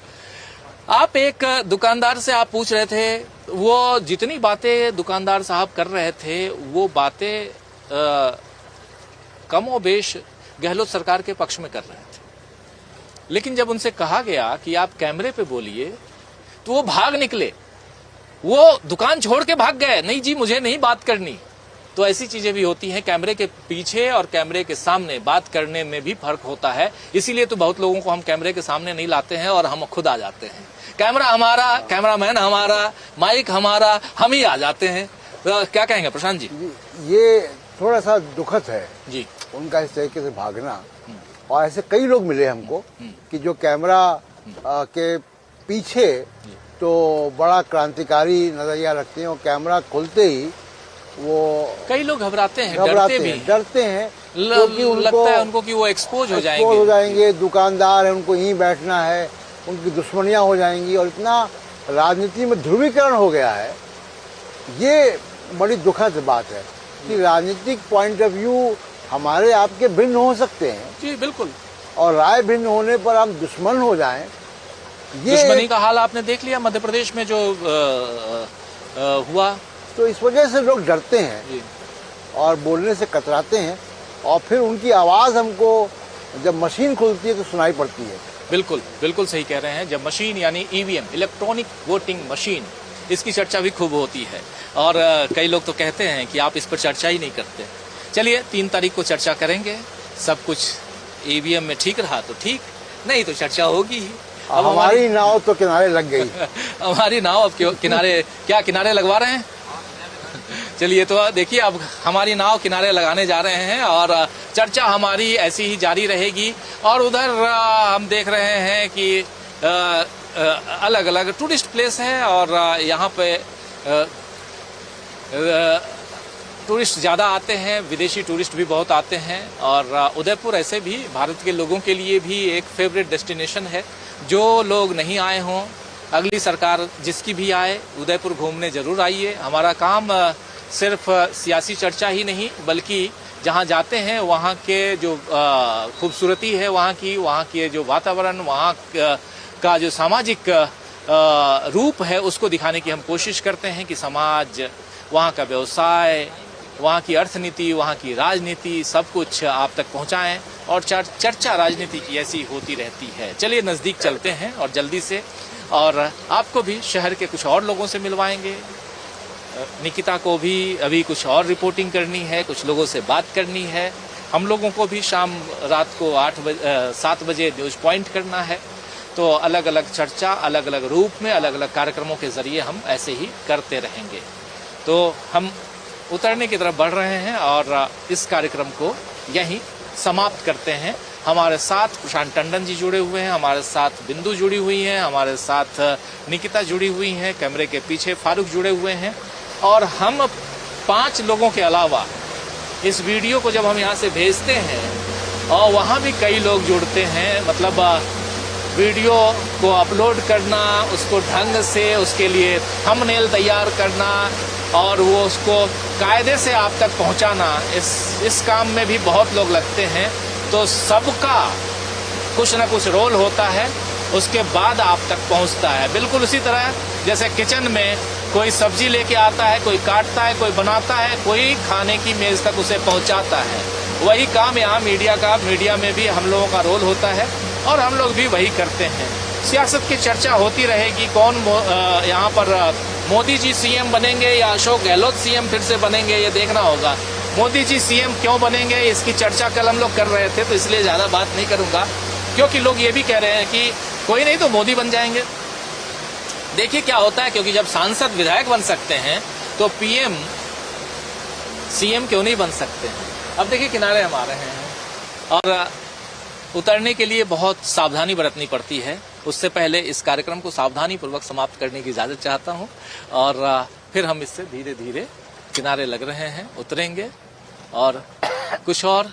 S1: आप एक दुकानदार से आप पूछ रहे थे, वो जितनी बातें दुकानदार साहब कर रहे थे वो बातें कमोबेश गहलोत सरकार के पक्ष में कर रहे थे, लेकिन जब उनसे कहा गया कि आप कैमरे पे बोलिए तो वो भाग निकले, वो दुकान छोड़ के भाग गए, नहीं जी मुझे नहीं बात करनी। तो ऐसी चीजें भी होती हैं, कैमरे के पीछे और कैमरे के सामने बात करने में भी फर्क होता है। इसीलिए तो बहुत लोगों को हम कैमरे के सामने नहीं लाते हैं और हम खुद आ जाते हैं। कैमरा हमारा, कैमरामैन हमारा, माइक हमारा, हम ही आ जाते हैं। तो क्या कहेंगे प्रशांत जी?
S2: ये थोड़ा सा दुखद है
S1: जी
S2: उनका इस तरीके से भागना, और ऐसे कई लोग मिले हमको कि जो कैमरा के पीछे तो बड़ा क्रांतिकारी नजरिया रखते हैं, और कैमरा खुलते ही वो
S1: कई लोग घबराते हैं,
S2: डरते हैं
S1: क्योंकि लगता है उनको कि वो एक्सपोज हो जाएंगे।
S2: दुकानदार है, उनको यहीं बैठना है, उनकी दुश्मनियां हो जाएंगी, और इतना राजनीति में ध्रुवीकरण हो गया है। ये बड़ी दुखद बात है कि राजनीतिक पॉइंट ऑफ व्यू हमारे आपके भिन्न हो सकते हैं
S1: जी बिल्कुल,
S2: और राय भिन्न होने पर हम दुश्मन हो जाएं, ये
S1: दुश्मनी का हाल आपने देख लिया मध्य प्रदेश में जो हुआ।
S2: तो इस वजह से लोग डरते हैं और बोलने से कतराते हैं, और फिर उनकी आवाज हमको जब मशीन खुलती है तो सुनाई पड़ती है।
S1: बिल्कुल बिल्कुल सही कह रहे हैं। जब मशीन यानी ईवीएम, इलेक्ट्रॉनिक वोटिंग मशीन, इसकी चर्चा भी खूब होती है, और कई लोग तो कहते हैं कि आप इस पर चर्चा ही नहीं करते। चलिए 3 तारीख को चर्चा करेंगे, सब कुछ ईवीएम में ठीक रहा तो ठीक, नहीं तो चर्चा होगी ही।
S2: अब हमारी नाव तो किनारे लग गई।
S1: हमारी नाव अब किनारे, क्या किनारे लगवा रहे हैं? चलिए तो देखिए, अब हमारी नाव किनारे लगाने जा रहे हैं, और चर्चा हमारी ऐसी ही जारी रहेगी। और उधर हम देख रहे हैं कि अलग अलग टूरिस्ट प्लेस है, और यहाँ पे टूरिस्ट ज़्यादा आते हैं, विदेशी टूरिस्ट भी बहुत आते हैं, और उदयपुर ऐसे भी भारत के लोगों के लिए भी एक फेवरेट डेस्टिनेशन है। जो लोग नहीं आए हों, अगली सरकार जिसकी भी आए, उदयपुर घूमने जरूर आइए। हमारा काम सिर्फ सियासी चर्चा ही नहीं, बल्कि जहाँ जाते हैं वहाँ के जो खूबसूरती है वहाँ की जो वातावरण, वहाँ का जो सामाजिक रूप है, उसको दिखाने की हम कोशिश करते हैं कि समाज, वहाँ का व्यवसाय, वहाँ की अर्थनीति, वहाँ की राजनीति, सब कुछ आप तक पहुँचाएं। और चर्चा राजनीति की ऐसी होती रहती है। चलिए नज़दीक चलते हैं और जल्दी से, और आपको भी शहर के कुछ और लोगों से मिलवाएंगे। निकिता को भी अभी कुछ और रिपोर्टिंग करनी है, कुछ लोगों से बात करनी है। हम लोगों को भी रात को 7 बजे न्यूज पॉइंट करना है। तो अलग अलग चर्चा, अलग अलग रूप में, अलग अलग कार्यक्रमों के जरिए हम ऐसे ही करते रहेंगे। तो हम उतरने की तरफ बढ़ रहे हैं और इस कार्यक्रम को यहीं समाप्त करते हैं। हमारे साथ प्रशांत टंडन जी जुड़े हुए हैं, हमारे साथ बिंदु जुड़ी हुई हैं, हमारे साथ निकिता जुड़ी हुई हैं, कैमरे के पीछे फारूक जुड़े हुए हैं। और हम 5 लोगों के अलावा इस वीडियो को जब हम यहाँ से भेजते हैं और वहाँ भी कई लोग जुड़ते हैं, मतलब वीडियो को अपलोड करना, उसको ढंग से, उसके लिए थंबनेल तैयार करना और वो उसको कायदे से आप तक पहुँचाना, इस काम में भी बहुत लोग लगते हैं। तो सबका कुछ ना कुछ रोल होता है, उसके बाद आप तक पहुँचता है। बिल्कुल उसी तरह जैसे किचन में कोई सब्जी लेके आता है, कोई काटता है, कोई बनाता है, कोई खाने की मेज तक उसे पहुंचाता है। वही काम यहाँ मीडिया का, मीडिया में भी हम लोगों का रोल होता है और हम लोग भी वही करते हैं। सियासत की चर्चा होती रहेगी, कौन यहाँ पर मोदी जी सीएम बनेंगे या अशोक गहलोत सीएम फिर से बनेंगे, ये देखना होगा। मोदी जी सीएम क्यों बनेंगे इसकी चर्चा कल हम लोग कर रहे थे, तो इसलिए ज़्यादा बात नहीं करूँगा, क्योंकि लोग ये भी कह रहे हैं कि कोई नहीं तो मोदी बन जाएंगे। देखिए क्या होता है, क्योंकि जब सांसद विधायक बन सकते हैं तो पीएम सीएम क्यों नहीं बन सकते हैं। अब देखिए किनारे हम आ रहे हैं और उतरने के लिए बहुत सावधानी बरतनी पड़ती है। उससे पहले इस कार्यक्रम को सावधानी पूर्वक समाप्त करने की इजाजत चाहता हूं और फिर हम इससे धीरे धीरे किनारे लग रहे हैं, उतरेंगे और कुछ और